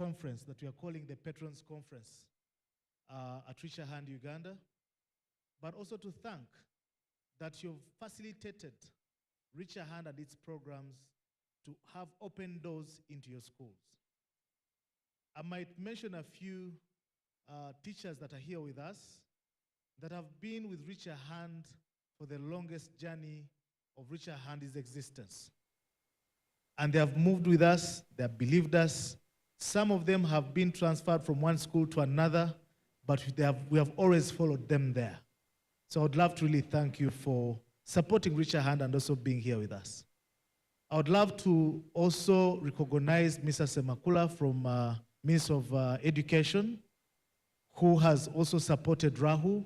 conference that we are calling the Patron'S Conference at Richer Hand, Uganda, but also to thank that you've facilitated Richer Hand and its programs to have open doors into your schools. I might mention a few teachers that are here with us that have been with Richer Hand for the longest journey of Richer Hand's existence. And they have moved with us, they have believed us. Some of them have been transferred from one school to another, but we have always followed them there. So I would love to really thank you for supporting Richer Hand and also being here with us. I would love to also recognize Mr. Semakula from Ministry of Education, who has also supported Rahu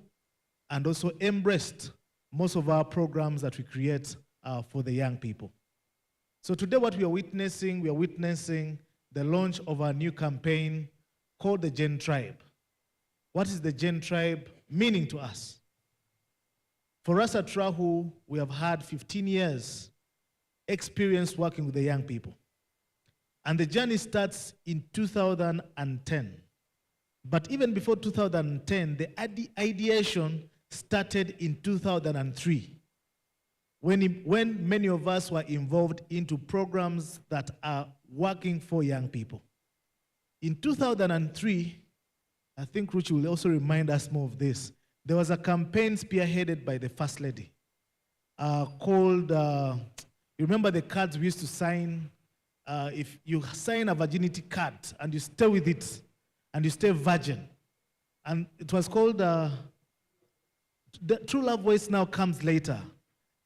and also embraced most of our programs that we create for the young people. So today what we are witnessing the launch of our new campaign called the Gen Tribe. What is the Gen Tribe meaning to us? For us at Rahu, we have had 15 years experience working with the young people. And the journey starts in 2010. But even before 2010, the ideation started in 2003. When many of us were involved into programs that are working for young people. In 2003, I think Ruchi will also remind us more of this, there was a campaign spearheaded by the First Lady called, you remember the cards we used to sign? If you sign a virginity card and you stay with it and you stay virgin. And it was called, the True Love Voice Now Comes Later.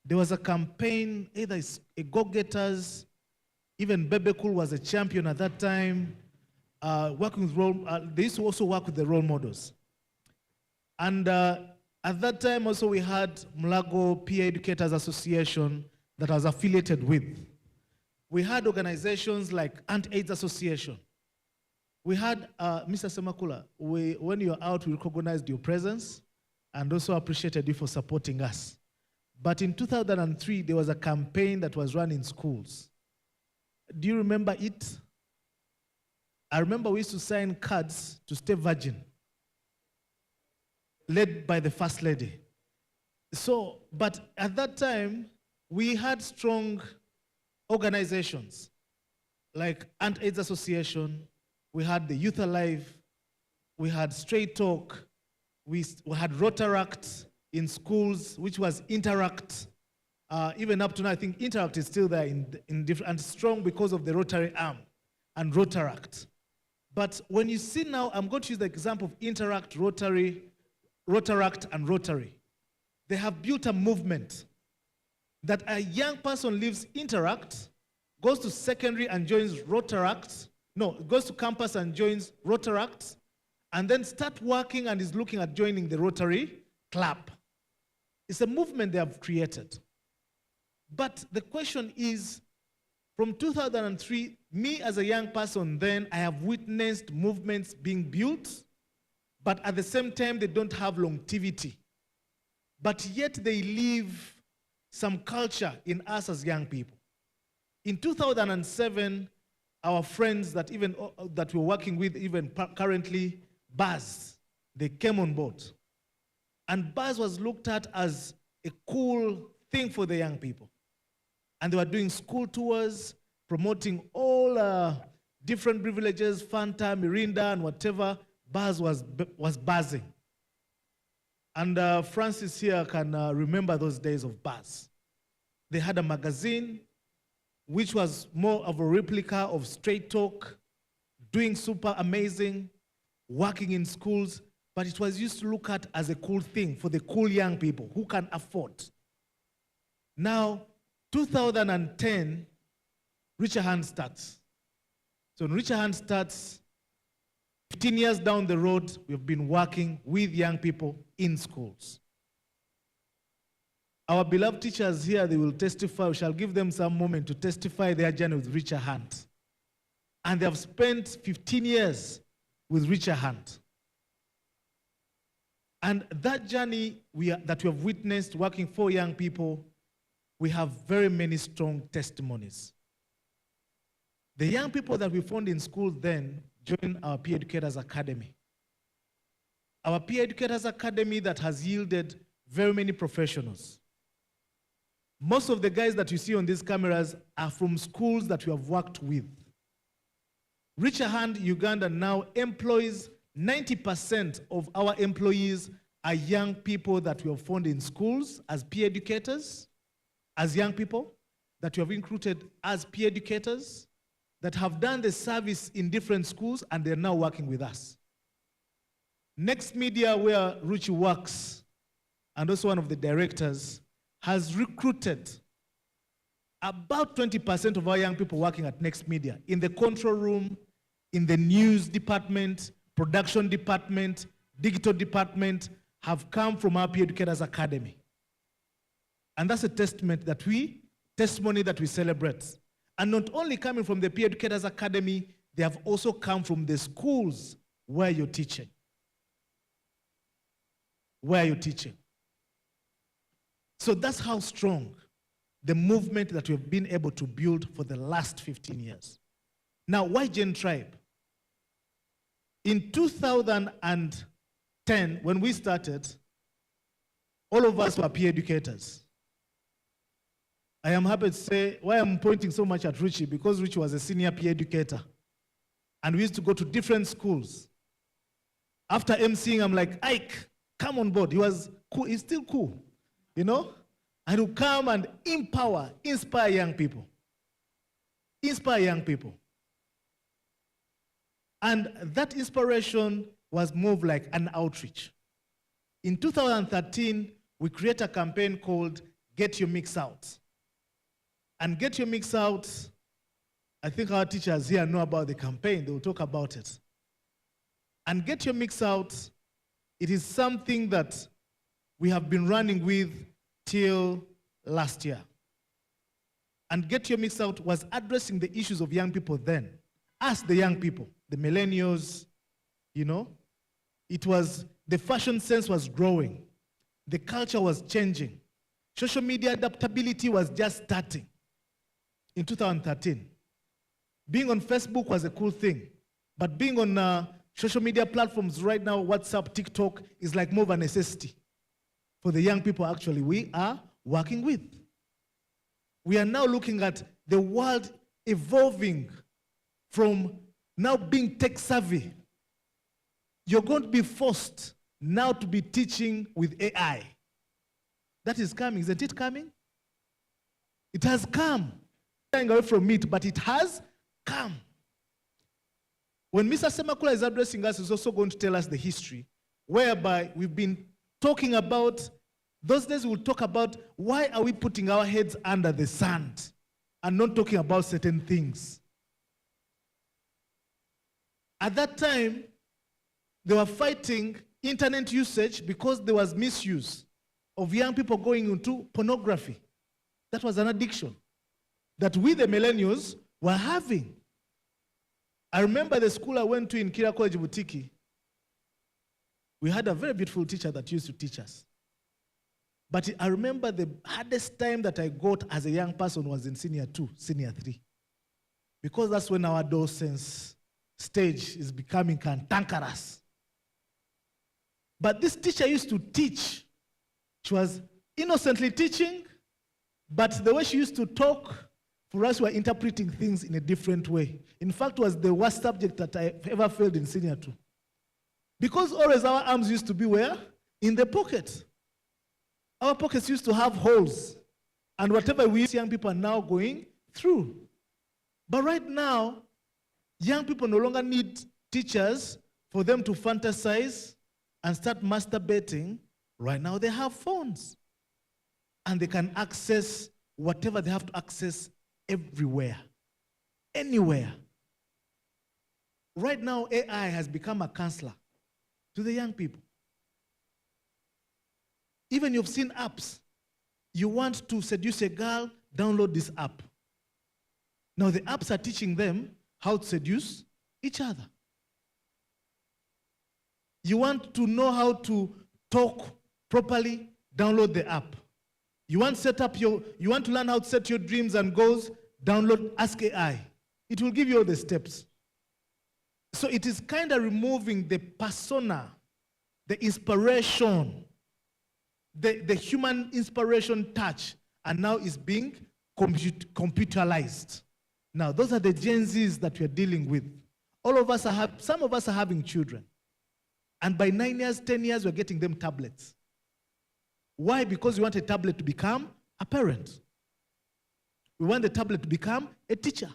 There was a campaign, either it's a Go-Getters, even Bebe Cool was a champion at that time, working with they used to also work with the role models. And at that time also we had Mulago Peer Educators Association that I was affiliated with. We had organizations like Anti-AIDS Association. We had, Mr. Semakula, when you were out, we recognized your presence and also appreciated you for supporting us. But in 2003, there was a campaign that was run in schools. Do you remember it? I remember we used to sign cards to stay virgin, led by the First Lady. So, but at that time, we had strong organizations like Anti-AIDS Association, we had the Youth Alive, we had Straight Talk, we had Rotaract in schools, which was Interact. Even up to now, I think Interact is still there in different, and strong because of the Rotary arm and Rotaract. But when you see now, I'm going to use the example of Interact, Rotary, Rotaract, and Rotary. They have built a movement that a young person leaves Interact, goes to secondary and joins Rotaract, no, goes to campus and joins Rotaract, and then start working and is looking at joining the Rotary Club. It's a movement they have created. But the question is, from 2003, me as a young person then, I have witnessed movements being built, but at the same time, they don't have longevity. But yet they leave some culture in us as young people. In 2007, our friends that we're working with, even currently, Buzz, they came on board. And Buzz was looked at as a cool thing for the young people. And they were doing school tours, promoting all different privileges, Fanta, Mirinda, and whatever. Buzz was buzzing. And Francis here can remember those days of Buzz. They had a magazine, which was more of a replica of Straight Talk, doing super amazing, working in schools, but it was used to look at as a cool thing for the cool young people who can afford. Now, 2010, Richer Hand starts. So when Richer Hand starts, 15 years down the road, we've been working with young people in schools. Our beloved teachers here, they will testify. We shall give them some moment to testify their journey with Richer Hand. And they have spent 15 years with Richer Hand. And that journey that we have witnessed working for young people, we have very many strong testimonies. The young people that we found in school then join our Peer Educators Academy. Our Peer Educators Academy that has yielded very many professionals. Most of the guys that you see on these cameras are from schools that we have worked with. Reach a Hand Uganda now employs 90% of our employees are young people that we have found in schools as peer educators, as young people that we have recruited as peer educators, that have done the service in different schools and they're now working with us. Next Media, where Ruchi works, and also one of the directors, has recruited about 20% of our young people working at Next Media in the control room, in the news department, production department, digital department, have come from our Peer Educators Academy. And that's a testimony that we celebrate. And not only coming from the Peer Educators Academy, they have also come from the schools where you're teaching. Where you're teaching. So that's how strong the movement that we've been able to build for the last 15 years. Now, why Gen Tribe? In 2010, when we started, all of us were peer educators. I am happy to say why I'm pointing so much at Richie, because Richie was a senior peer educator. And we used to go to different schools. After emceeing, I'm like, Ike, come on board. He was cool. He's still cool, you know? And he'll come and inspire young people. Inspire young people. And that inspiration was more like an outreach. In 2013, we created a campaign called Get Your Mix Out. And Get Your Mix Out, I think our teachers here know about the campaign. They will talk about it. And Get Your Mix Out, it is something that we have been running with till last year. And Get Your Mix Out was addressing the issues of young people then. Us, the young people, the millennials, you know. It was, the fashion sense was growing. The culture was changing. Social media adaptability was just starting in 2013. Being on Facebook was a cool thing. But being on social media platforms right now, WhatsApp, TikTok, is like more of a necessity for the young people actually we are working with. We are now looking at the world evolving from now being tech savvy. You're going to be forced now to be teaching with AI. That is coming. Isn't it coming? It has come. Staying away from it, but it has come. When Mr. Semakula is addressing us, he's also going to tell us the history, whereby we've been talking about, those days we'll talk about why are we putting our heads under the sand and not talking about certain things. At that time, they were fighting internet usage because there was misuse of young people going into pornography. That was an addiction that we, the millennials, were having. I remember the school I went to in Kira College, Butiki. We had a very beautiful teacher that used to teach us. But I remember the hardest time that I got as a young person was in senior 2, senior 3. Because that's when our docence stage is becoming cantankerous. But this teacher used to teach. She was innocently teaching, but the way she used to talk, for us, we were interpreting things in a different way. In fact, it was the worst subject that I ever failed in senior 2. Because always our arms used to be where? In the pocket. Our pockets used to have holes. And whatever we young people are now going through. But right now, young people no longer need teachers for them to fantasize and start masturbating. Right now, they have phones. And they can access whatever they have to access everywhere, anywhere. Right now, AI has become a counselor to the young people. Even you've seen apps. You want to seduce a girl, download this app. Now the apps are teaching them how to seduce each other. You want to know how to talk properly, download the app. You want to learn how to set your dreams and goals, download Ask AI. It will give you all the steps. So it is kind of removing the persona, the inspiration, the human inspiration touch, and now is being computerized. Now, those are the Gen Zs that we are dealing with. All of us some of us are having children. And by 9 years, 10 years, we're getting them tablets. Why? Because we want a tablet to become a parent. We want the tablet to become a teacher.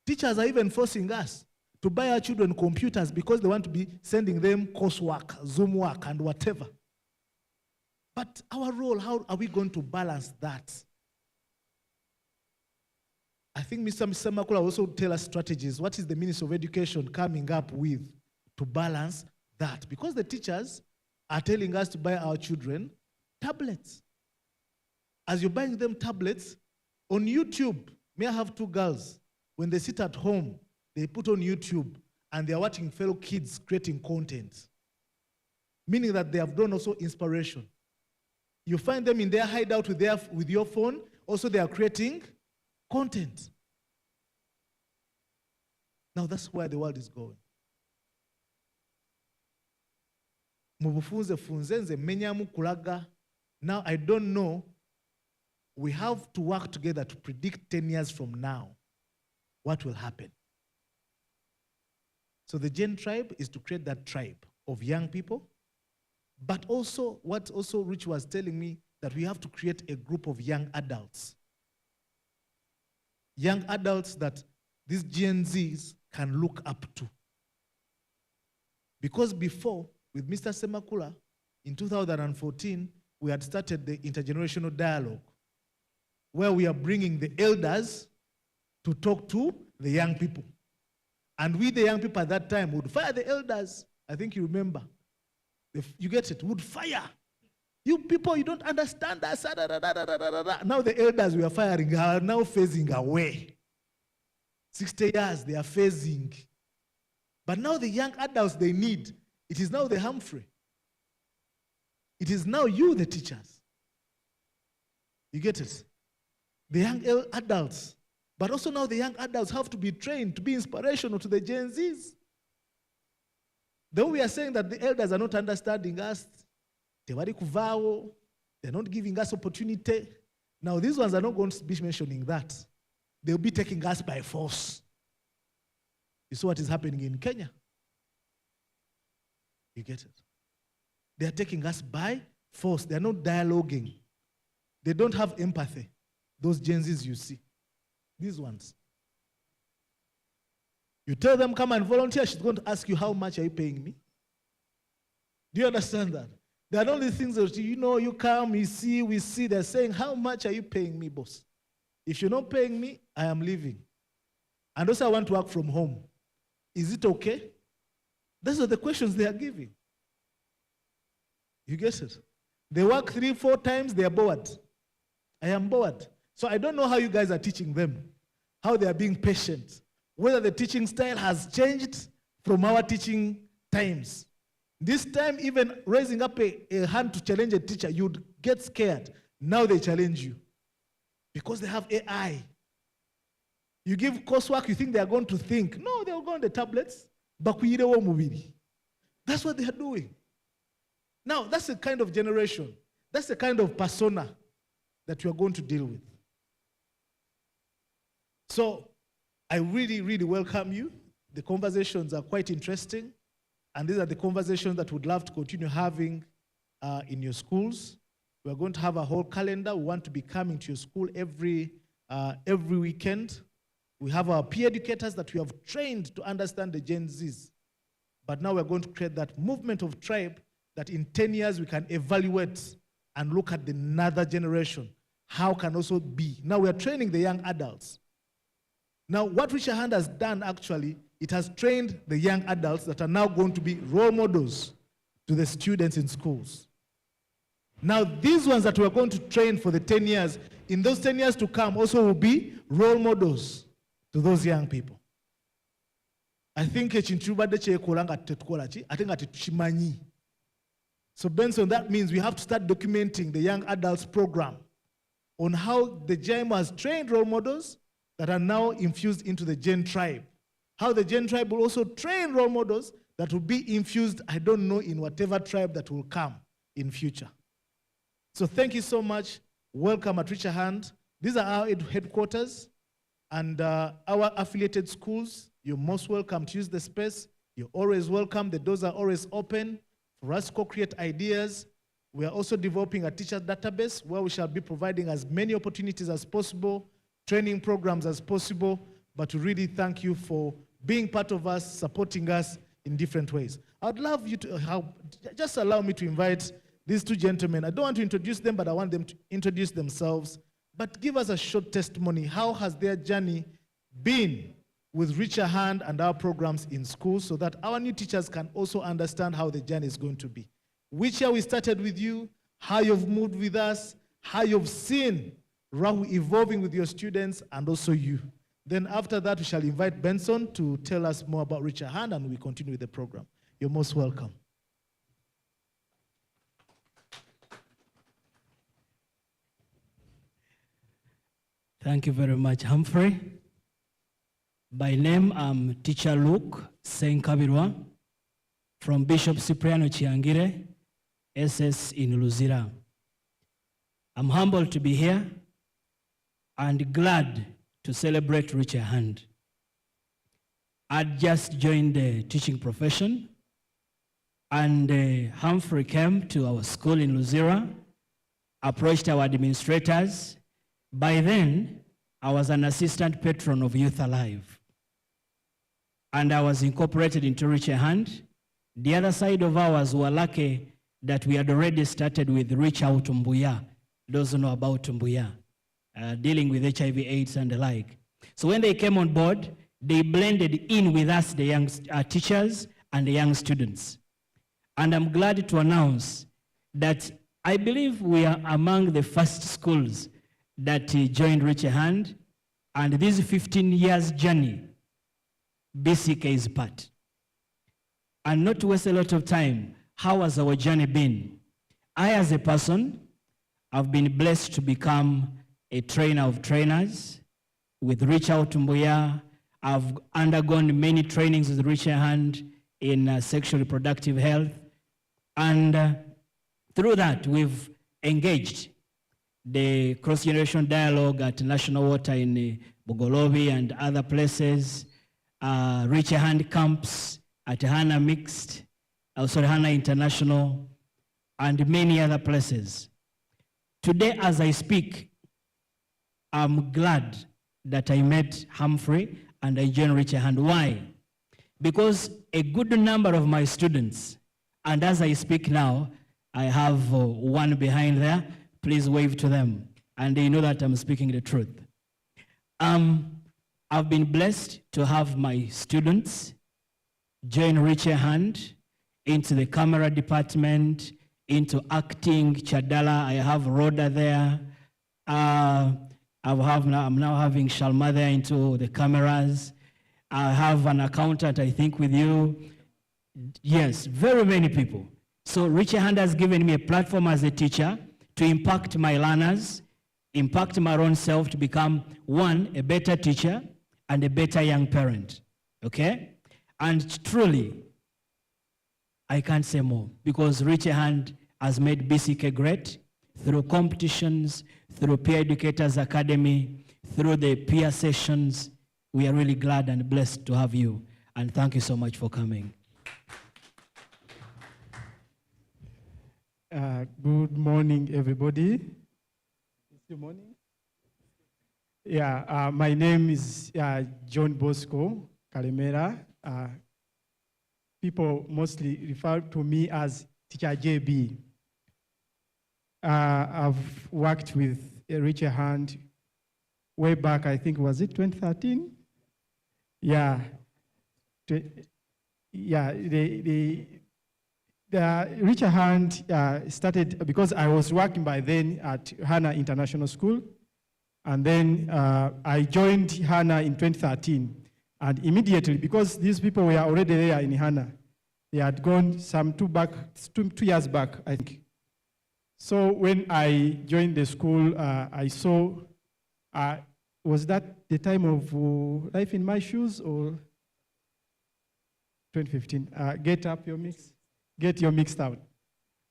Teachers are even forcing us to buy our children computers because they want to be sending them coursework, Zoom work, and whatever. But our role, how are we going to balance that? I think Mr. Makula will also tell us strategies. What is the Ministry of Education coming up with to balance that? Because the teachers are telling us to buy our children tablets. As you're buying them tablets, on YouTube, may I have 2 girls, when they sit at home, they put on YouTube and they're watching fellow kids creating content. Meaning that they have done also inspiration. You find them in their hideout with your phone, also they are creating content. Now that's where the world is going. Now I don't know. We have to work together to predict 10 years from now what will happen. So the Gen tribe is to create that tribe of young people, but also what also Rich was telling me, that we have to create a group of young adults. Young adults that these Gen Zs can look up to. Because before, with Mr. Semakula, in 2014, we had started the intergenerational dialogue, where we are bringing the elders to talk to the young people. And we, the young people at that time, would fire the elders. I think you remember. You get it? Would fire. You people, you don't understand us. Now the elders we are firing are now phasing away. 60 years, they are phasing. But now the young adults they need, it is now the Humphrey. It is now you, the teachers. You get it? The young adults. But also now the young adults have to be trained to be inspirational to the Gen Zs. Though we are saying that the elders are not understanding us, they're not giving us opportunity. Now these ones are not going to be mentioning that. They'll be taking us by force. You see what is happening in Kenya? You get it? They are taking us by force. They are not dialoguing. They don't have empathy. Those Gen Zs you see. These ones. You tell them, come and volunteer, she's going to ask you, how much are you paying me? Do you understand that? There are only things that, you come, you see, we see, they're saying, how much are you paying me, boss? If you're not paying me, I am leaving. And also I want to work from home. Is it okay? Those are the questions they are giving. You get it? They work 3-4 times, they are bored. I am bored. So I don't know how you guys are teaching them, how they are being patient, whether the teaching style has changed from our teaching times. This time, even raising up a hand to challenge a teacher, you'd get scared. Now they challenge you because they have AI. You give coursework, you think they are going to think. No, they'll go on the tablets. That's what they are doing. Now, that's the kind of generation, that's the kind of persona that we are going to deal with. So, I really, really welcome you. The conversations are quite interesting. And these are the conversations that we'd love to continue having in your schools. We're going to have a whole calendar. We want to be coming to your school every weekend. We have our peer educators that we have trained to understand the Gen Zs. But now we're going to create that movement of tribe that in 10 years we can evaluate and look at another generation. How can also be. Now we're training the young adults. Now what Richard Hand has done actually, it has trained the young adults that are now going to be role models to the students in schools. Now these ones that we're going to train for the 10 years, in those 10 years to come also will be role models to those young people. I think so Benson, that means we have to start documenting the young adults program on how the GEM has trained role models that are now infused into the Gen tribe. How the Gen tribe will also train role models that will be infused, I don't know, in whatever tribe that will come in future. So thank you so much. Welcome at Richer Hand. These are our headquarters and our affiliated schools. You're most welcome to use the space. You're always welcome. The doors are always open for us to co-create ideas. We are also developing a teacher database where we shall be providing as many opportunities as possible, training programs as possible, but to really thank you for being part of us, supporting us in different ways. I'd love you to just allow me to invite these two gentlemen. I don't want to introduce them, but I want them to introduce themselves. But give us a short testimony. How has their journey been with Richer Hand and our programs in school so that our new teachers can also understand how the journey is going to be? Which year we started with you, how you've moved with us, how you've seen Rahu evolving with your students, and also you. Then after that, we shall invite Benson to tell us more about Richer Hand, and we continue with the program. You're most welcome. Thank you very much, Humphrey. By name, I'm Teacher Luke Senkabirwa from Bishop Cipriano Chiangire, SS in Luzira. I'm humbled to be here and glad to celebrate Richer Hand. I'd just joined the teaching profession, and Humphrey came to our school in Luzira, approached our administrators. By then, I was an assistant patron of Youth Alive, and I was incorporated into Richer Hand. The other side of ours were lucky that we had already started with Reach Out Mbuya, those who know about Mbuya, dealing with HIV/AIDS and the like. So when they came on board, they blended in with us, the young teachers and the young students. And I'm glad to announce that I believe we are among the first schools that joined Richer Hand, and this 15 years journey, BCK is part. And not to waste a lot of time, how has our journey been? I, as a person, have been blessed to become a trainer of trainers with Reach Out Mbuya. I've undergone many trainings with Richer Hand in sexual reproductive health. And through that, we've engaged the cross-generation dialogue at National Water in Bogolobi and other places, Richer Hand camps at Hana Mixed, also Hana International, and many other places. Today, as I speak, I'm glad that I met Humphrey and I joined Richer Hand. Why? Because a good number of my students, and as I speak now, I have one behind there. Please wave to them, and they know that I'm speaking the truth. I've been blessed to have my students join Richer Hand into the camera department, into acting, Chadala. I have Rhoda there. I'm now having Shalma there into the cameras. I have an accountant, I think, with you. Yes, very many people. So Richer Hand has given me a platform as a teacher to impact my learners, impact my own self to become, one, a better teacher and a better young parent, okay? And truly, I can't say more because Richer Hand has made BCK great through competitions, through Peer Educators Academy, through the peer sessions. We are really glad and blessed to have you, and thank you so much for coming. Good morning, everybody. Good morning. Yeah, my name is John Bosco Kalemera. People mostly refer to me as Teacher JB. I've worked with Richer Hand way back, I think, was it 2013? Yeah. The Richer Hand started because I was working by then at Hana International School. And then I joined Hana in 2013. And immediately, because these people were already there in Hana, they had gone two years back, I think. So when I joined the school, I saw, was that the time of Life in My Shoes? Or 2015. Get your mixed out.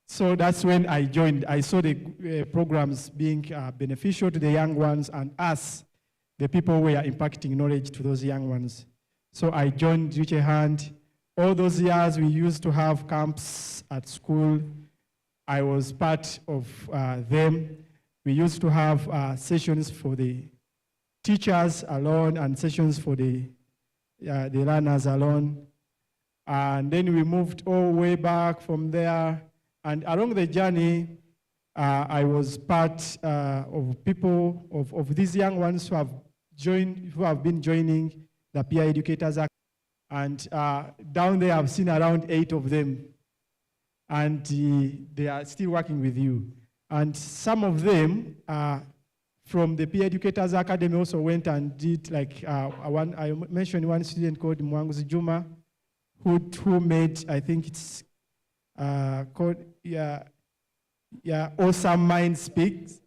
So that's when I joined. I saw the programs being beneficial to the young ones and us, the people who were impacting knowledge to those young ones. So I joined Reach a Hand. All those years we used to have camps at school. I was part of them. We used to have sessions for the teachers alone and sessions for the learners alone. And then we moved all the way back from there. And along the journey, I was part of people, of these young ones who have been joining the Peer Educators Act. And down there, I've seen around 8 of them. And they are still working with you. And some of them from the Peer Educators Academy also went and did, like, I mentioned one student called Mwanguzi Juma, who made, I think it's called, Awesome Mind Speaks.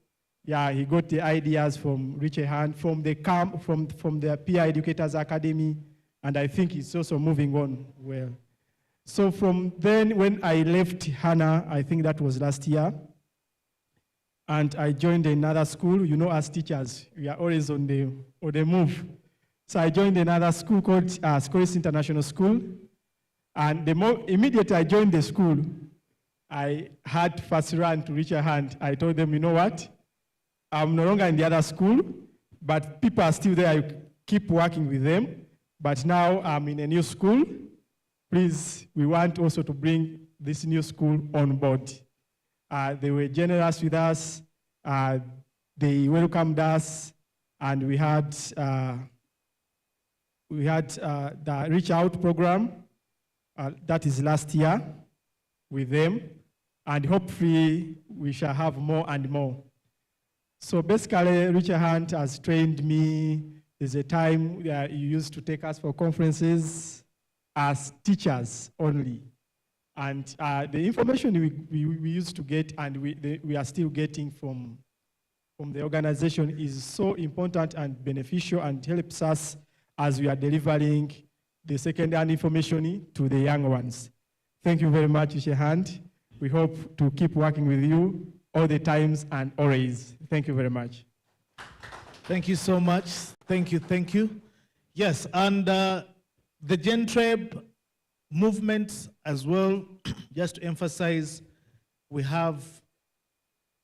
Yeah, he got the ideas from Reach a Hand, from the camp, from the Peer Educators Academy, and I think it's also moving on well. So from then, when I left Hana, I think that was last year, and I joined another school. You know, as teachers, we are always on the move. So I joined another school called Scholars International School, and immediately I joined the school, I had first run to Reach a Hand. I told them, you know what? I'm no longer in the other school, but people are still there. I keep working with them. But now I'm in a new school. Please, we want also to bring this new school on board. They were generous with us. They welcomed us, and we had the Reach Out program. That is last year with them, and hopefully we shall have more and more. So basically, Reach a Hand has trained me. There's a time you used to take us for conferences as teachers only. And the information we used to get and we are still getting from the organization is so important and beneficial and helps us as we are delivering the second-hand information to the young ones. Thank you very much, Reach a Hand. We hope to keep working with you all the times and always. Thank you very much. Thank you so much. Thank you, thank you. Yes, and the GenTribe movement as well, just to emphasize, we have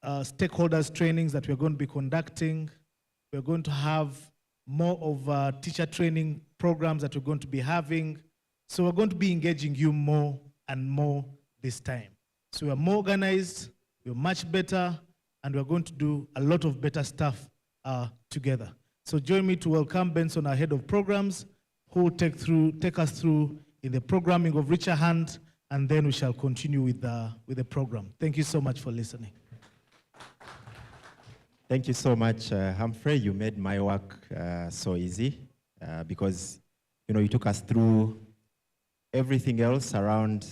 stakeholders trainings that we're going to be conducting. We're going to have more of teacher training programs that we're going to be having. So we're going to be engaging you more and more this time. So we're more organized, we're much better, and we're going to do a lot of better stuff together. So join me to welcome Benson, our head of programs, who will take us through in the programming of Reach a Hand, and then we shall continue with the program. Thank you so much for listening. Thank you so much, Humphrey. You made my work so easy because you took us through everything else around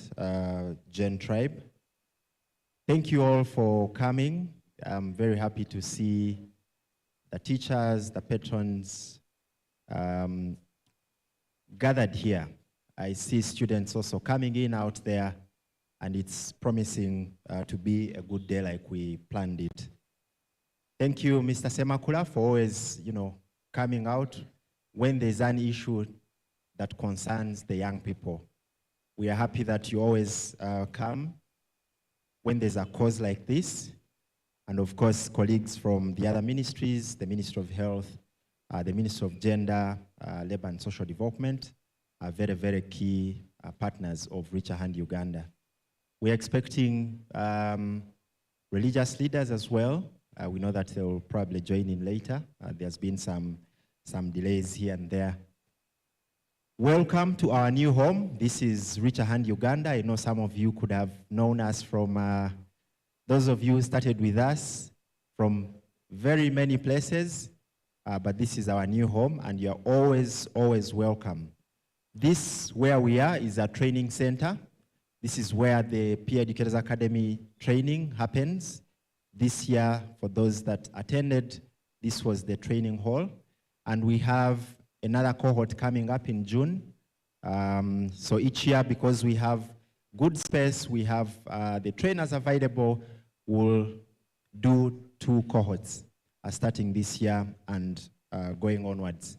GenTribe. Thank you all for coming. I'm very happy to see the teachers, the patrons gathered here. I see students also coming in out there, and it's promising to be a good day like we planned it. Thank you, Mr. Semakula, for always, coming out when there's an issue that concerns the young people. We are happy that you always come when there's a cause like this. And of course, colleagues from the other ministries, the Ministry of Health, the Ministry of Gender, Labor and Social Development, are very, very key partners of Reach a Hand Uganda. We're expecting religious leaders as well. We know that they will probably join in later. There's been some delays here and there. Welcome to our new home. This is Reach a Hand Uganda. I know some of you could have known us from, those of you who started with us from very many places, but this is our new home, and you're always, always welcome. This, where we are, is a training center. This is where the Peer Educators Academy training happens. This year, for those that attended, this was the training hall. And we have another cohort coming up in June. So each year, because we have good space, we have the trainers available, we'll do 2 cohorts starting this year and going onwards.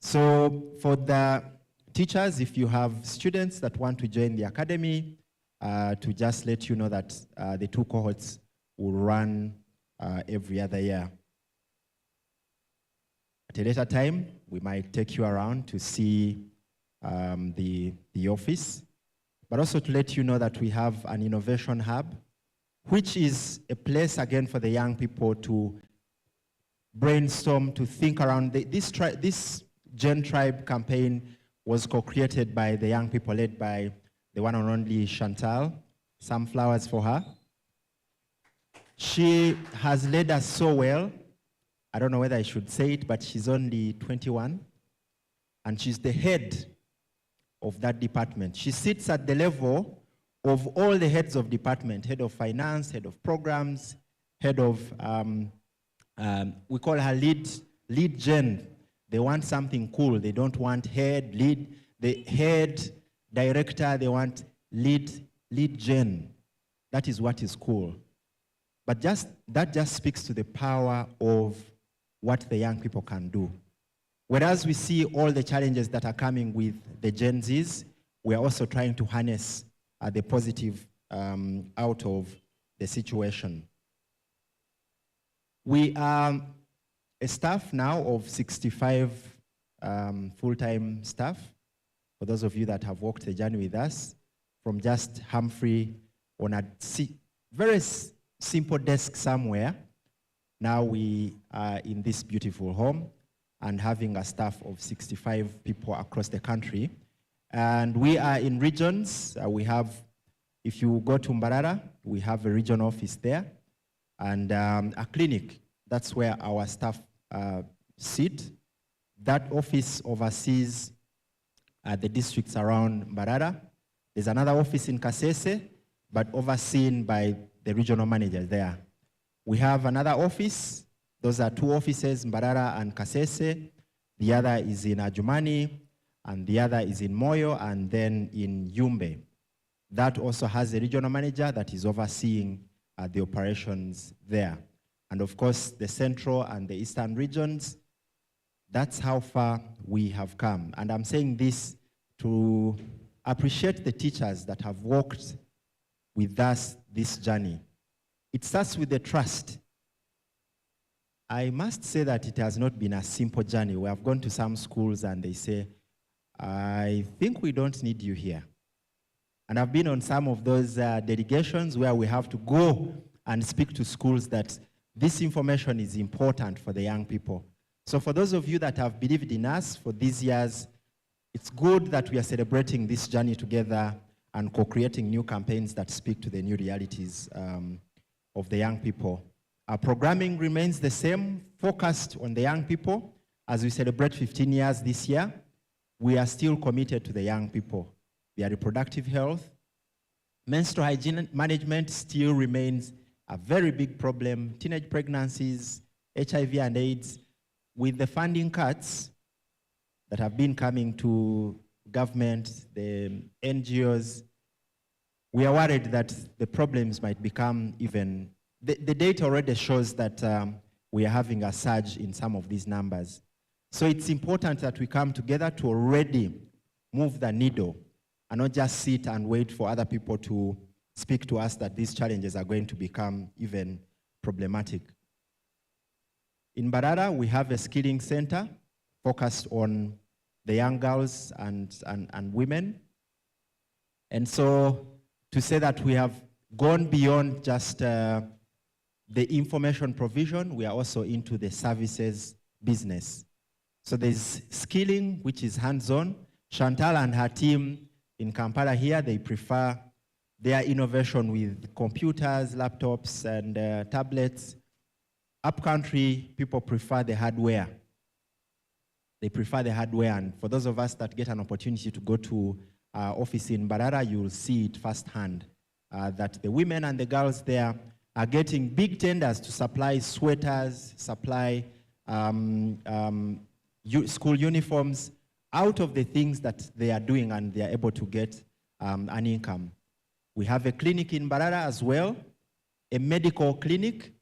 So for the teachers, if you have students that want to join the academy, to just let you know that the 2 cohorts will run every other year. At a later time, we might take you around to see the office, but also to let you know that we have an innovation hub, which is a place again for the young people to brainstorm, to think around. This Gen Tribe campaign was co-created by the young people led by the one and only Chantal. Some flowers for her. She has led us so well. I don't know whether I should say it, but she's only 21, and she's the head of that department. She sits at the level of all the heads of department, head of finance, head of programs, head of, we call her lead gen. They want something cool. They don't want the head director, they want lead gen. That is what is cool. But that just speaks to the power of what the young people can do. Whereas we see all the challenges that are coming with the Gen Zs, we are also trying to harness the positive out of the situation. We are a staff now of 65 full-time staff. For those of you that have walked the journey with us, from just Humphrey on a very simple desk somewhere, now we are in this beautiful home and having a staff of 65 people across the country. And we are in regions. We have, if you go to Mbarara, we have a region office there, and a clinic. That's where our staff sit. That office oversees the districts around Mbarara. There's another office in Kasese, but overseen by the regional manager there. We have another office. Those are 2 offices, Mbarara and Kasese. The other is in Ajumani, and the other is in Moyo, and then in Yumbe. That also has a regional manager that is overseeing the operations there. And of course, the central and the eastern regions, that's how far we have come. And I'm saying this to appreciate the teachers that have walked with us this journey. It starts with the trust. I must say that it has not been a simple journey. We have gone to some schools and they say, I think we don't need you here. And I've been on some of those delegations where we have to go and speak to schools that this information is important for the young people. So for those of you that have believed in us for these years, it's good that we are celebrating this journey together and co-creating new campaigns that speak to the new realities of the young people. Our programming remains the same, focused on the young people. As we celebrate 15 years this year, we are still committed to the young people. Their reproductive health, menstrual hygiene management still remains a very big problem. Teenage pregnancies, HIV and AIDS. With the funding cuts that have been coming to government, the NGOs, we are worried that the problems might become even, the data already shows that we are having a surge in some of these numbers. So it's important that we come together to already move the needle and not just sit and wait for other people to speak to us that these challenges are going to become even problematic. In Mbarara, we have a skilling center focused on the young girls and women. And so to say that we have gone beyond just the information provision, we are also into the services business. So there's skilling, which is hands-on. Chantal and her team in Kampala here, they prefer their innovation with computers, laptops, and tablets. Upcountry, people prefer the hardware. They prefer the hardware, and for those of us that get an opportunity to go to our office in Mbarara, you will see it firsthand, that the women and the girls there are getting big tenders to supply sweaters, supply school uniforms, out of the things that they are doing and they are able to get an income. We have a clinic in Mbarara as well, a medical clinic,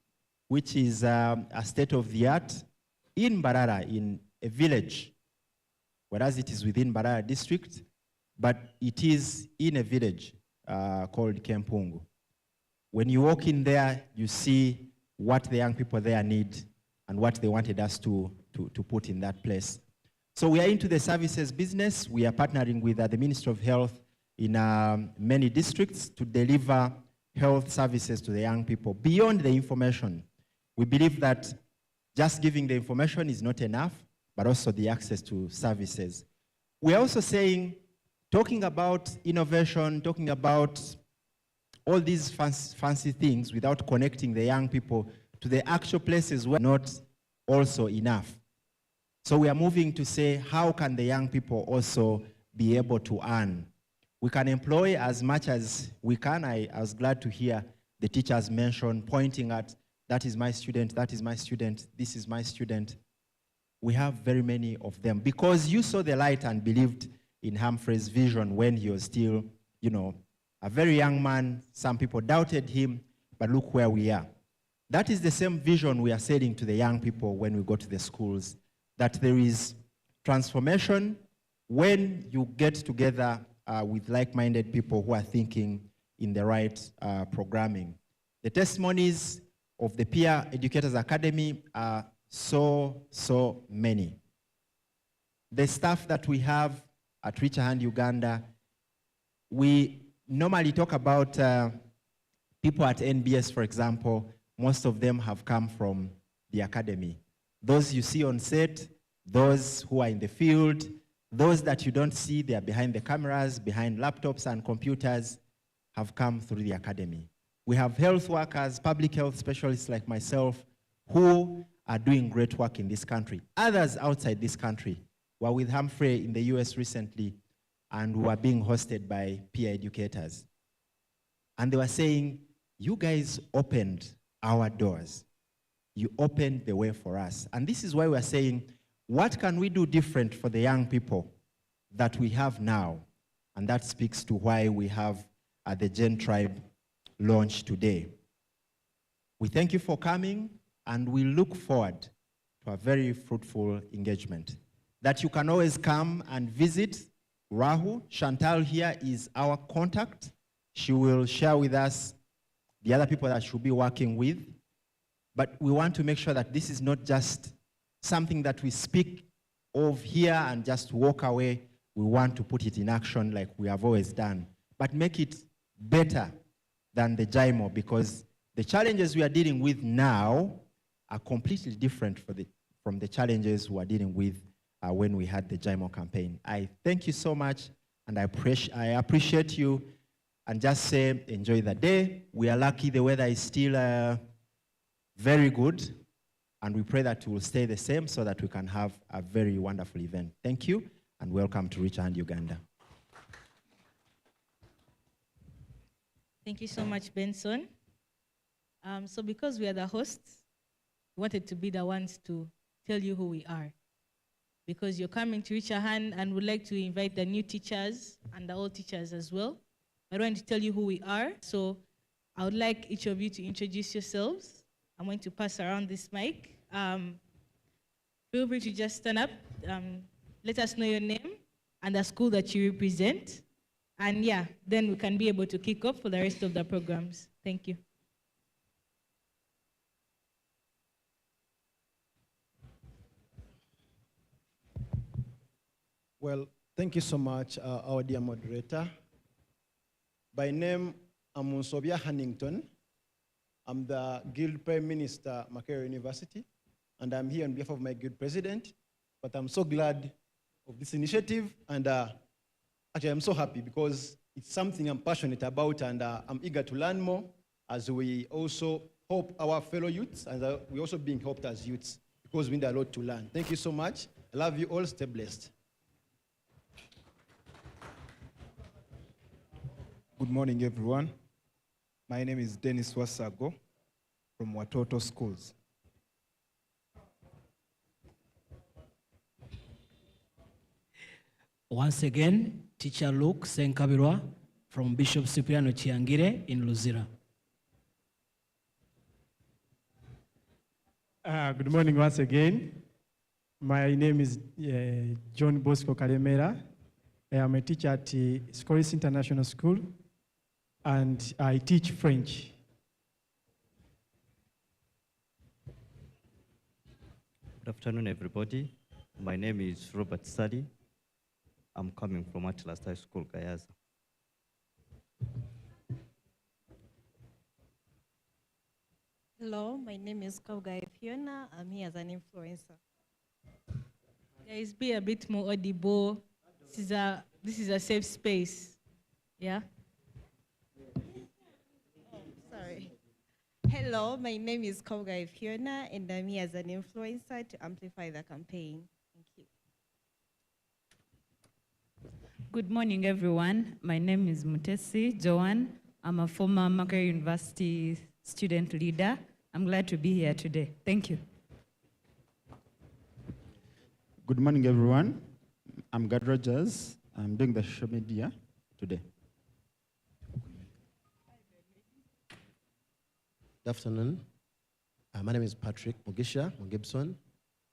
which is a state-of-the-art in Mbarara, in a village, whereas it is within Mbarara district, but it is in a village called Kempungu. When you walk in there, you see what the young people there need and what they wanted us to put in that place. So we are into the services business. We are partnering with the Ministry of Health in many districts to deliver health services to the young people. Beyond the information, we believe that just giving the information is not enough, but also the access to services. We are also saying, talking about innovation, talking about all these fancy things without connecting the young people to the actual places were not also enough. So we are moving to say, how can the young people also be able to earn? We can employ as much as we can. I was glad to hear the teachers mention, pointing at, that is my student, that is my student, this is my student. We have very many of them because you saw the light and believed in Humphrey's vision when he was still, a very young man. Some people doubted him, but look where we are. That is the same vision we are selling to the young people when we go to the schools, that there is transformation when you get together with like-minded people who are thinking in the right programming. The testimonies of the Peer Educators Academy are so many. The staff that we have at Reach a Hand Uganda, we normally talk about people at NBS, for example. Most of them have come from the academy. Those you see on set, those who are in the field, those that you don't see, they are behind the cameras, behind laptops and computers, have come through the academy. We have health workers, public health specialists like myself, who are doing great work in this country. Others outside this country were with Humphrey in the US recently and were being hosted by peer educators. And they were saying, you guys opened our doors. You opened the way for us. And this is why we're saying, what can we do different for the young people that we have now? And that speaks to why we have the Gen Tribe launch today. We thank you for coming, and we look forward to a very fruitful engagement. That you can always come and visit Rahu. Chantal here is our contact. She will share with us the other people that she'll be working with. But we want to make sure that this is not just something that we speak of here and just walk away. We want to put it in action like we have always done, but make it better than the JIMO, because the challenges we are dealing with now are completely different from the challenges we are dealing with when we had the JIMO campaign. I thank you so much, and I appreciate you, and just say enjoy the day. We are lucky the weather is still very good, and we pray that it will stay the same so that we can have a very wonderful event. Thank you, and welcome to Reach a Hand Uganda. Thank you so much, Benson. So because we are the hosts, we wanted to be the ones to tell you who we are. Because you're coming to Reach a Hand, and we'd like to invite the new teachers and the old teachers as well. I want to tell you who we are. So I would like each of you to introduce yourselves. I'm going to pass around this mic. Feel free to just stand up. Let us know your name and the school that you represent. And yeah, then we can be able to kick off for the rest of the programs. Thank you. Well, thank you so much, our dear moderator. By name, I'm Unsobia Hannington. I'm the Guild Prime Minister, Makerere University, and I'm here on behalf of my Guild President. But I'm so glad of this initiative, and actually I'm so happy because it's something I'm passionate about, and I'm eager to learn more as we also help our fellow youths, and we're also being helped as youths because we need a lot to learn. Thank you so much. I love you all. Stay blessed. Good morning, everyone. My name is Dennis Wasago from Watoto Schools. Once again, Teacher Luke Senkabirwa from Bishop Cipriano Chiangire in Luzira. Good morning once again. My name is John Bosco Kalemera. I am a teacher at Scoris International School, and I teach French. Good afternoon, everybody. My name is Robert Sadi. I'm coming from Atlas High School, Gayaza. Hello, my name is Kaugai Fiona. I'm here as an influencer. Guys, be a bit more audible. This is a safe space. Yeah? Sorry. Hello, my name is Kaugai Fiona, and I'm here as an influencer to amplify the campaign. Thank you. Good morning, everyone. My name is Mutesi Joan. I'm a former Makerere University student leader. I'm glad to be here today. Thank you. Good morning, everyone. I'm Gad Rogers. I'm doing the social media today. Good afternoon. My name is Patrick Mugisha Gibson.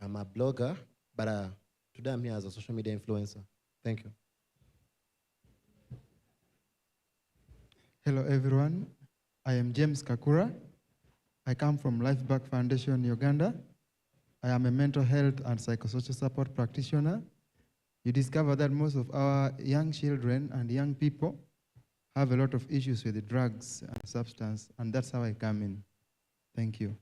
I'm a blogger, but today I'm here as a social media influencer. Thank you. Hello, everyone. I am James Kakura. I come from Life Back Foundation, Uganda. I am a mental health and psychosocial support practitioner. You discover that most of our young children and young people have a lot of issues with the drugs and substance, and that's how I come in. Thank you.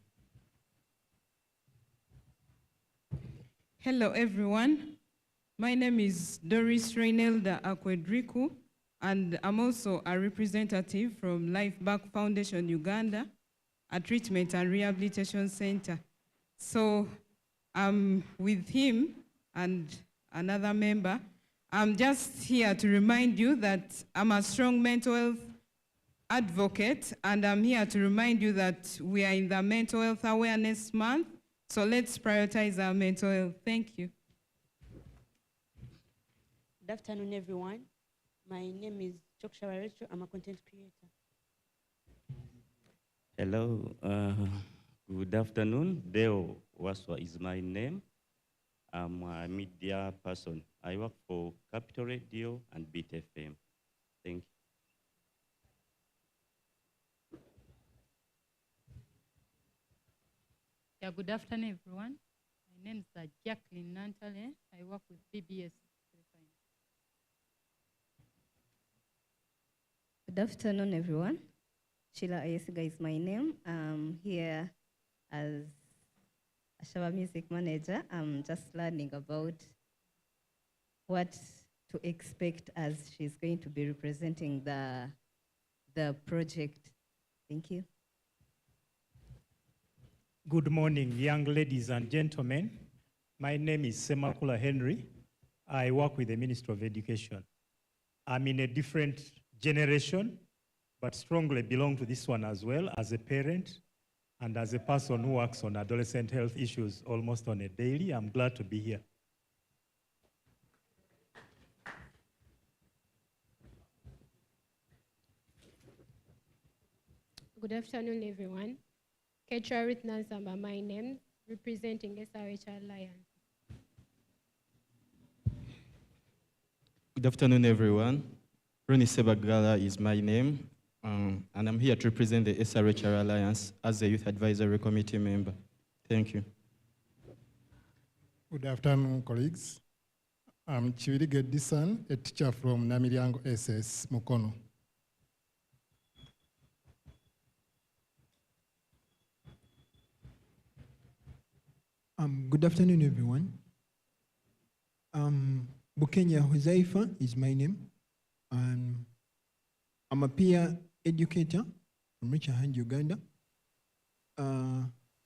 Hello, everyone. My name is Doris Reynelda Akwedriku, and I'm also a representative from Life Back Foundation, Uganda, a treatment and rehabilitation center. So I'm with him and another member. I'm just here to remind you that I'm a strong mental health advocate, and I'm here to remind you that we are in the Mental Health Awareness Month, so let's prioritize our mental health. Thank you. Good afternoon, everyone. My name is Chokshara Rachel. I'm a content creator. Hello, good afternoon. Deo Waswa is my name. I'm a media person. I work for Capital Radio and Beat FM. Thank you. Yeah, good afternoon, everyone. My name is Jacqueline Nantale. I work with BBS. Good afternoon, everyone. Sheila Ayesiga is my name. I'm here as a shower music manager. I'm just learning about what to expect as she's going to be representing the project. Thank you. Good morning, young ladies and gentlemen. My name is Semakula Henry. I work with the Ministry of Education. I'm in a different generation, but strongly belong to this one as well, as a parent and as a person who works on adolescent health issues almost on a daily. I'm glad to be here. Good afternoon, everyone. Ketra Ritnansamba, my name, representing SRH Alliance. Good afternoon, everyone. Ronnie Sebagala is my name, and I'm here to represent the SRHR Alliance as a Youth Advisory Committee member. Thank you. Good afternoon, colleagues. I'm Chiwiri Gedisan, a teacher from Namiriango SS, Mukono. Good afternoon, everyone. Bukenya Huzaifa is my name. I'm a peer educator from Richard Hand, Uganda.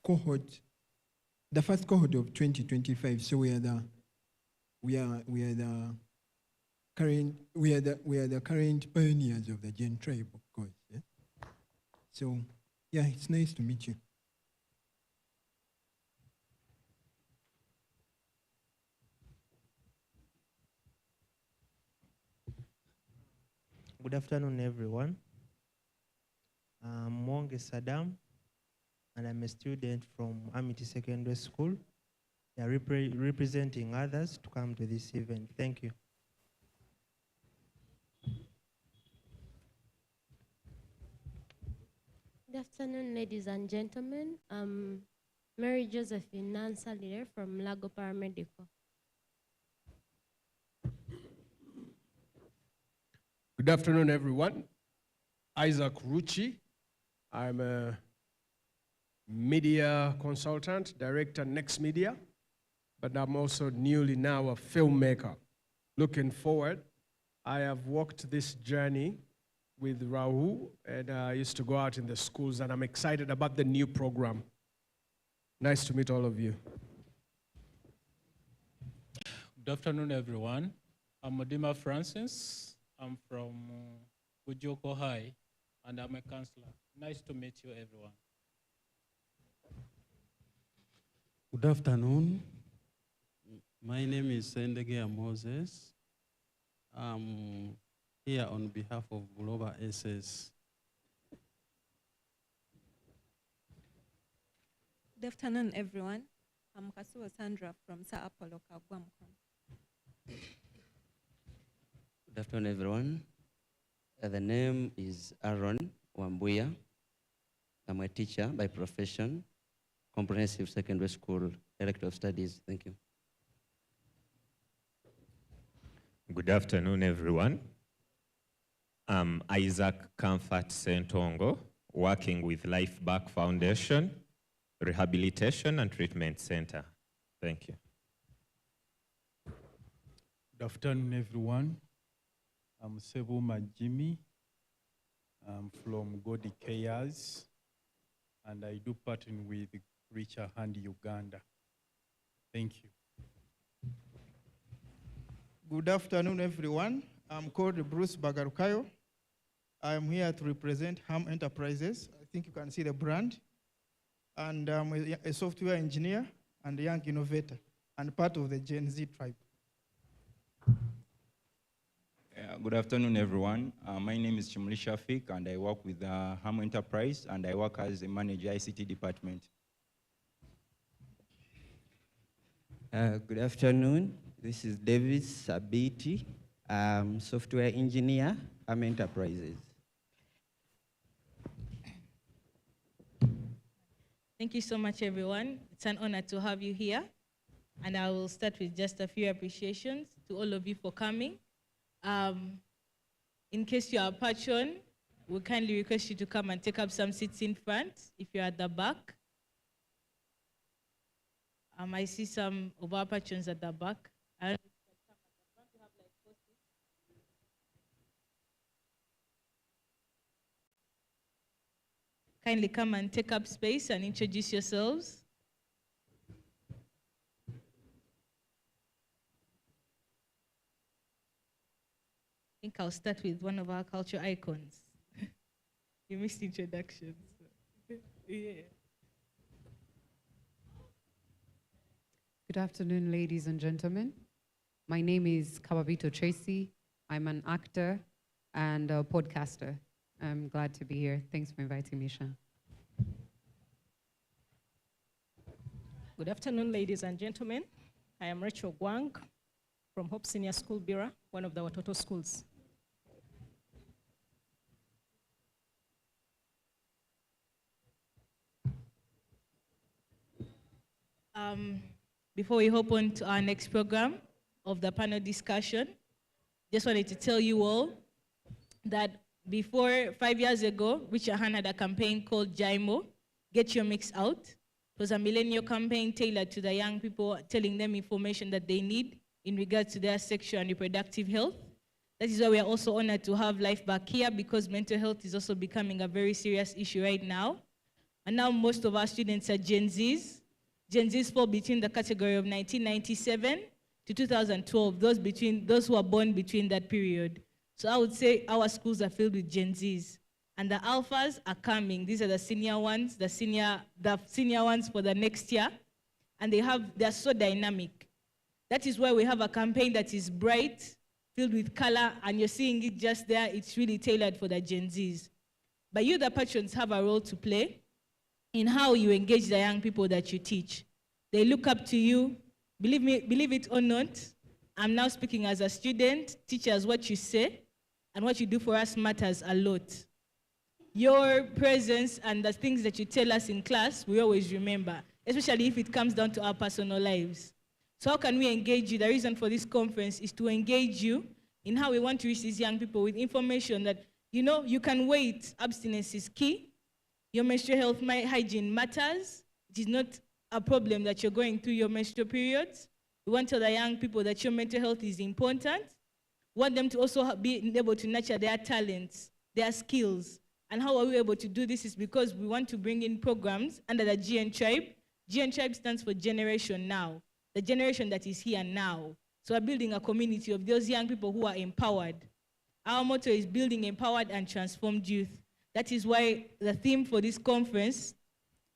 Cohort, the first cohort of 2025. So we are the current pioneers of the Gen tribe, of course. Yeah? So yeah, it's nice to meet you. Good afternoon, everyone. I'm Monge Saddam, and I'm a student from Amity Secondary School. They are representing others to come to this event. Thank you. Good afternoon, ladies and gentlemen. I'm Mary Josephine Nansalire from Lago Paramedico. Good afternoon, everyone. Isaac Rucci. I'm a media consultant, director, Next Media, but I'm also newly now a filmmaker. Looking forward, I have walked this journey with Rahul, and I used to go out in the schools, and I'm excited about the new program. Nice to meet all of you. Good afternoon, everyone. I'm Modima Francis. I'm from Ujoko High, and I'm a counselor. Nice to meet you, everyone. Good afternoon. My name is Sendegea Moses. I'm here on behalf of Global SS. Good afternoon, everyone. I'm Kasuwa Sandra from Sa Apollo Kagwamkon. Good afternoon, everyone. The name is Aaron Wambuya. I'm a teacher by profession, Comprehensive Secondary School, Director of Studies. Thank you. Good afternoon, everyone. I'm Isaac Comfort Sentongo, working with Life Back Foundation, Rehabilitation and Treatment Center. Thank you. Good afternoon, everyone. I'm Sebuma Jimmy. I'm from Godi Cares, and I do partner with Richer Hand Uganda. Thank you. Good afternoon, everyone. I'm called Bruce Bagarukayo. I'm here to represent Ham Enterprises. I think you can see the brand. And I'm a software engineer and a young innovator and part of the Gen Z tribe. Good afternoon, everyone. My name is Chimli Shafik, and I work with Ham Enterprise, and I work as a manager ICT department. Good afternoon. This is David Sabiti, software engineer, Ham Enterprises. Thank you so much, everyone. It's an honor to have you here. And I will start with just a few appreciations to all of you for coming. In case you are a patron, we kindly request you to come and take up some seats in front if you're at the back. I see some of our patrons at the back. I don't know if you can come at the front. We have like 4 seats. Kindly come and take up space and introduce yourselves. I think I'll start with one of our culture icons. You missed introductions. Yeah. Good afternoon, ladies and gentlemen. My name is Kababito Tracy. I'm an actor and a podcaster. I'm glad to be here. Thanks for inviting me, Sean. Good afternoon, ladies and gentlemen. I am Rachel Gwang from Hope Senior School, Bira, one of the Watoto schools. Before we hop on to our next program of the panel discussion, just wanted to tell you all that before 5 years ago, Richard Han had a campaign called JIMO, Get Your Mix Out. It was a millennial campaign tailored to the young people, telling them information that they need in regards to their sexual and reproductive health. That is why we are also honored to have Life Back here, because mental health is also becoming a very serious issue right now. And now most of our students are Gen Zs. Gen Zs fall between the category of 1997 to 2012, those who are born between that period. So I would say our schools are filled with Gen Zs. And the alphas are coming. These are the senior ones, the senior ones for the next year. And they're so dynamic. That is why we have a campaign that is bright, filled with color, and you're seeing it just there. It's really tailored for the Gen Zs. But you, the patrons, have a role to play in how you engage the young people that you teach. They look up to you. Believe me, believe it or not, I'm now speaking as a student. Teachers, what you say and what you do for us matters a lot. Your presence and the things that you tell us in class, we always remember, especially if it comes down to our personal lives. So how can we engage you? The reason for this conference is to engage you in how we want to reach these young people with information that, you know, you can wait. Abstinence is key. Your menstrual health hygiene matters. It is not a problem that you're going through your menstrual periods. We want to tell the young people that your mental health is important. We want them to also be able to nurture their talents, their skills. And how are we able to do this is because we want to bring in programs under the GN Tribe. GN Tribe stands for Generation Now, the generation that is here now. So we're building a community of those young people who are empowered. Our motto is building empowered and transformed youth. That is why the theme for this conference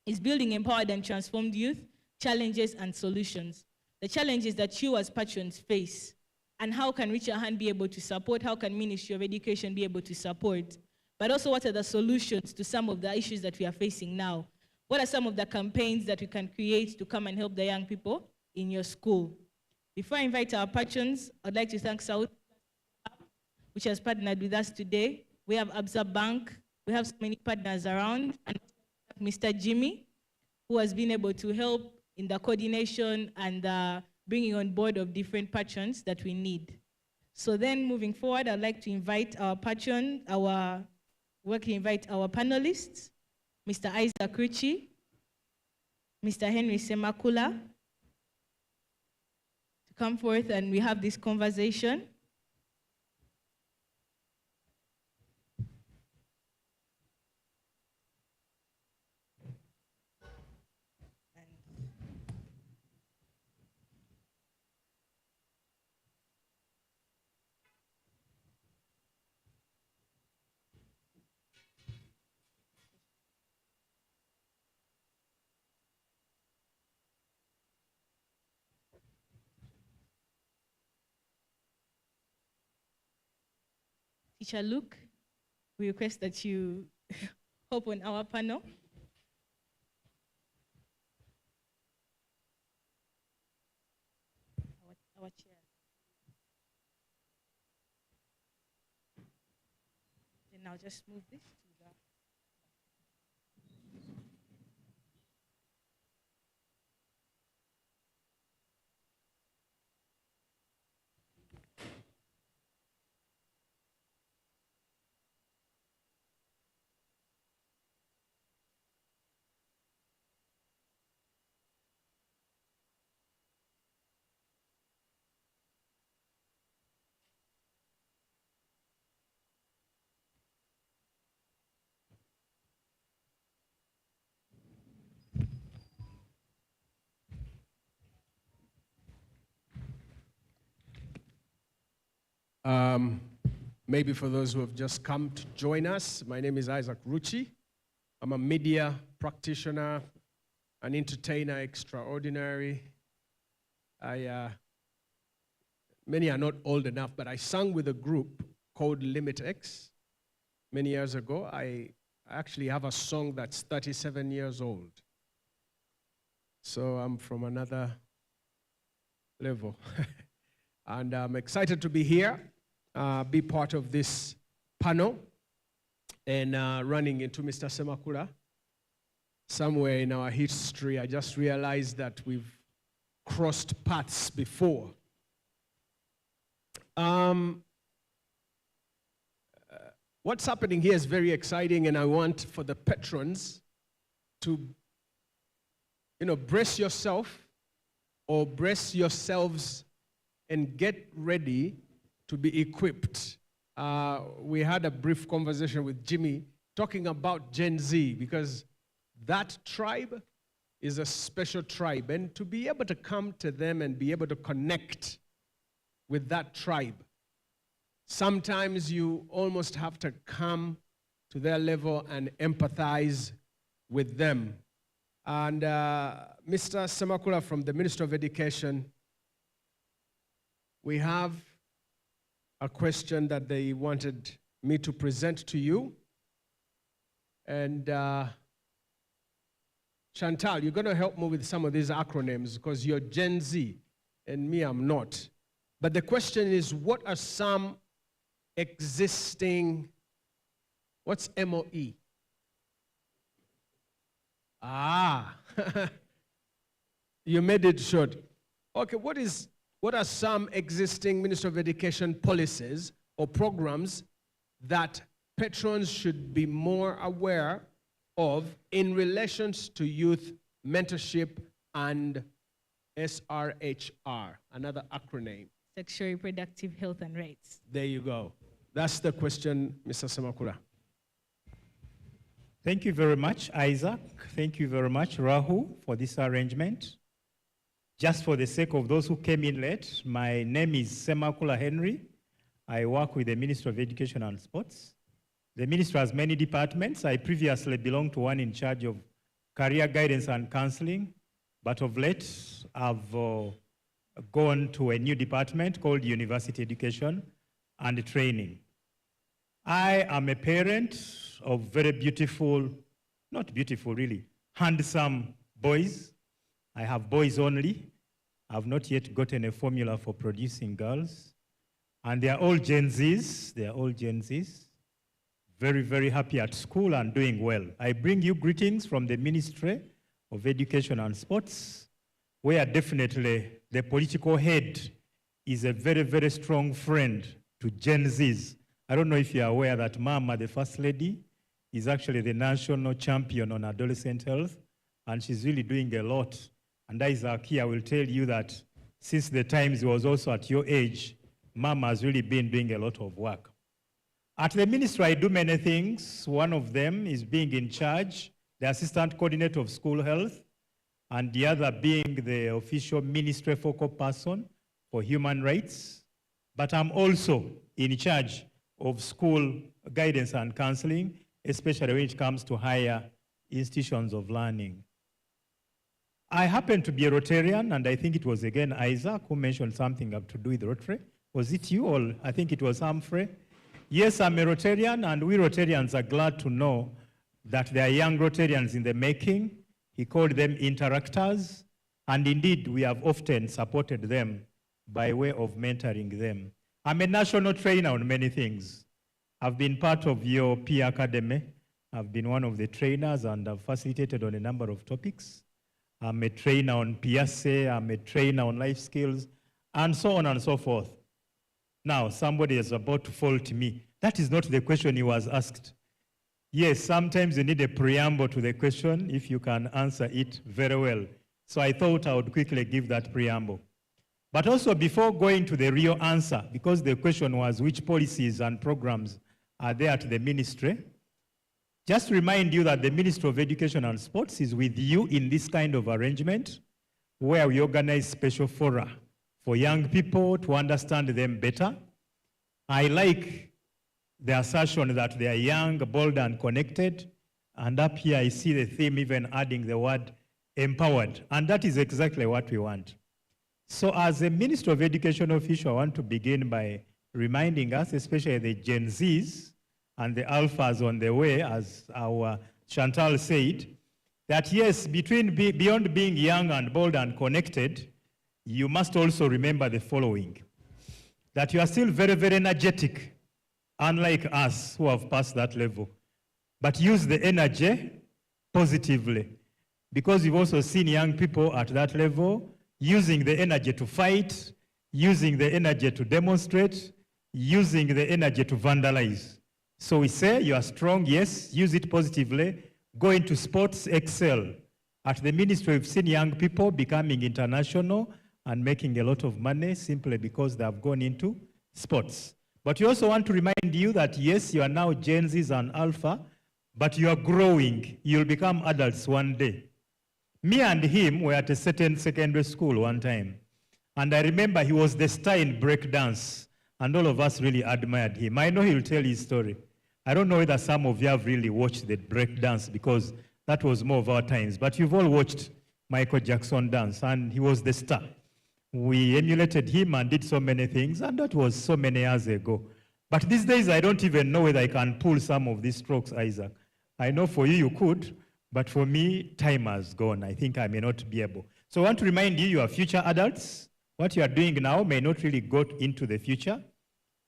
is building empowered and transformed youth, challenges and solutions. The challenges that you as patrons face, and how can Reach a Hand be able to support, how can Ministry of Education be able to support, but also what are the solutions to some of the issues that we are facing now? What are some of the campaigns that we can create to come and help the young people in your school? Before I invite our patrons, I'd like to thank South, which has partnered with us today. We have Absa Bank, we have so many partners around, and Mr. Jimmy, who has been able to help in the coordination and bringing on board of different patrons that we need. So then moving forward, I'd like to invite our patron, invite our panelists, Mr. Isaac Ruchi, Mr. Henry Semakula, to come forth and we have this conversation. Teacher Luke, we request that you hop on our panel. Our chair. Then I'll just move this to the... Maybe for those who have just come to join us, my name is Isaac Ruchi. I'm a media practitioner, an entertainer extraordinary. Many are not old enough, but I sang with a group called Limit X many years ago. I actually have a song that's 37 years old. So I'm from another level. And I'm excited to be here, be part of this panel, and running into Mr. Semakula. Somewhere in our history, I just realized that we've crossed paths before. What's happening here is very exciting, and I want for the patrons to, brace yourself or brace yourselves and get ready to be equipped. We had a brief conversation with Jimmy talking about Gen Z, because that tribe is a special tribe, and to be able to come to them and be able to connect with that tribe, sometimes you almost have to come to their level and empathize with them. And Mr. Semakula from the Ministry of Education, we have a question that they wanted me to present to you. And Chantal, you're going to help me with some of these acronyms because you're Gen Z and me, I'm not. But the question is, what are some existing, what's MOE? Ah, you made it short. Okay, what are some existing Ministry of Education policies or programs that patrons should be more aware of in relations to youth mentorship and SRHR, another acronym? Sexual reproductive health and rights. There you go. That's the question, Mr. Semakula. Thank you very much, Isaac. Thank you very much, Rahul, for this arrangement. Just for the sake of those who came in late, my name is Semakula Henry. I work with the Ministry of Education and Sports. The ministry has many departments. I previously belonged to one in charge of career guidance and counseling, but of late, I've gone to a new department called University Education and Training. I am a parent of very beautiful, not beautiful really, handsome boys. I have boys only. I've not yet gotten a formula for producing girls. And they are all Gen Zs. They are all Gen Zs. Very, very happy at school and doing well. I bring you greetings from the Ministry of Education and Sports, where definitely the political head is a very, very strong friend to Gen Zs. I don't know if you're aware that Mama, the First Lady, is actually the national champion on adolescent health, and she's really doing a lot. And Isaac here will tell you that since the times he was also at your age, Mama has really been doing a lot of work. At the ministry, I do many things. One of them is being in charge, the assistant coordinator of school health, and the other being the official ministry focal person for human rights. But I'm also in charge of school guidance and counseling, especially when it comes to higher institutions of learning. I happen to be a Rotarian, and I think it was again Isaac who mentioned something to do with Rotary. Was it you, or I think it was Humphrey? Yes, I'm a Rotarian, and we Rotarians are glad to know that there are young Rotarians in the making. He called them interactors, and indeed we have often supported them by way of mentoring them. I'm a national trainer on many things. I've been part of your peer academy. I've been one of the trainers, and I've facilitated on a number of topics. I'm a trainer on PSA, I'm a trainer on life skills, and so on and so forth. Now, somebody is about to fault me. That is not the question he was asked. Yes, sometimes you need a preamble to the question if you can answer it very well. So I thought I would quickly give that preamble. But also before going to the real answer, because the question was which policies and programs are there at the ministry, just remind you that the Ministry of Education and Sports is with you in this kind of arrangement where we organize special fora for young people to understand them better. I like the assertion that they are young, bold, and connected. And up here I see the theme even adding the word empowered. And that is exactly what we want. So as a Ministry of Education official, I want to begin by reminding us, especially the Gen Zs and the alphas on the way, as our Chantal said, that yes, beyond being young and bold and connected, you must also remember the following, that you are still very, very energetic, unlike us who have passed that level. But use the energy positively, because you've also seen young people at that level using the energy to fight, using the energy to demonstrate, using the energy to vandalize. So we say you are strong, yes, use it positively, go into sports, excel. At the ministry, we've seen young people becoming international and making a lot of money simply because they have gone into sports. But we also want to remind you that yes, you are now Gen Zs and Alpha, but you are growing. You'll become adults one day. Me and him were at a certain secondary school one time. And I remember he was the star in breakdance. And all of us really admired him. I know he'll tell his story. I don't know whether some of you have really watched the breakdance because that was more of our times. But you've all watched Michael Jackson dance, and he was the star. We emulated him and did so many things, and that was so many years ago. But these days, I don't even know whether I can pull some of these strokes, Isaac. I know for you could, but for me, time has gone. I think I may not be able. So I want to remind you, you are future adults. What you are doing now may not really go into the future.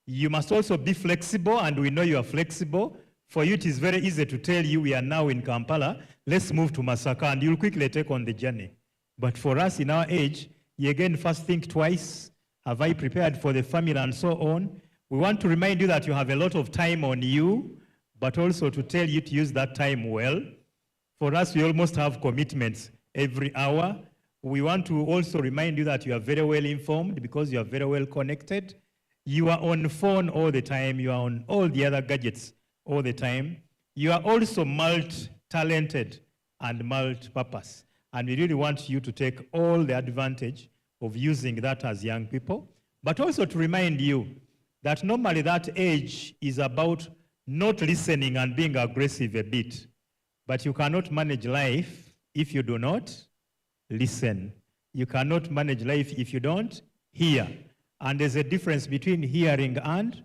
You must also be flexible, and we know you are flexible. For you, it is very easy to tell you, we are now in Kampala, let's move to Masaka, and you'll quickly take on the journey. But for us in our age, you again first think twice. Have I prepared for the family and so on? We want to remind you that you have a lot of time on you, but also to tell you to use that time well. For us, we almost have commitments every hour. We want to also remind you that you are very well informed because you are very well connected. You are on phone all the time. You are on all the other gadgets all the time. You are also multi-talented and multi-purpose. And we really want you to take all the advantage of using that as young people. But also to remind you that normally that age is about not listening and being aggressive a bit. But you cannot manage life if you do not listen. You cannot manage life if you don't hear. And there's a difference between hearing and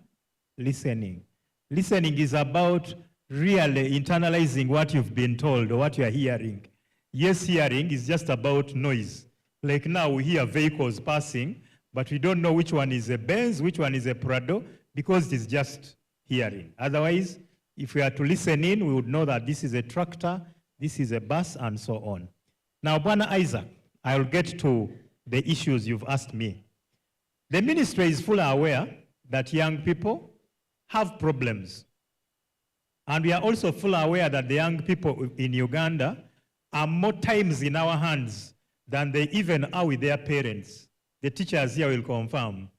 listening. Listening is about really internalizing what you've been told or what you are hearing. Yes, hearing is just about noise. Like now we hear vehicles passing, but we don't know which one is a Benz, which one is a Prado, because it is just hearing. Otherwise, if we are to listen in, we would know that this is a tractor, this is a bus, and so on. Now, Bwana Isaac, I will get to the issues you've asked me. The ministry is fully aware that young people have problems. And we are also fully aware that the young people in Uganda are more times in our hands than they even are with their parents. The teachers here will confirm.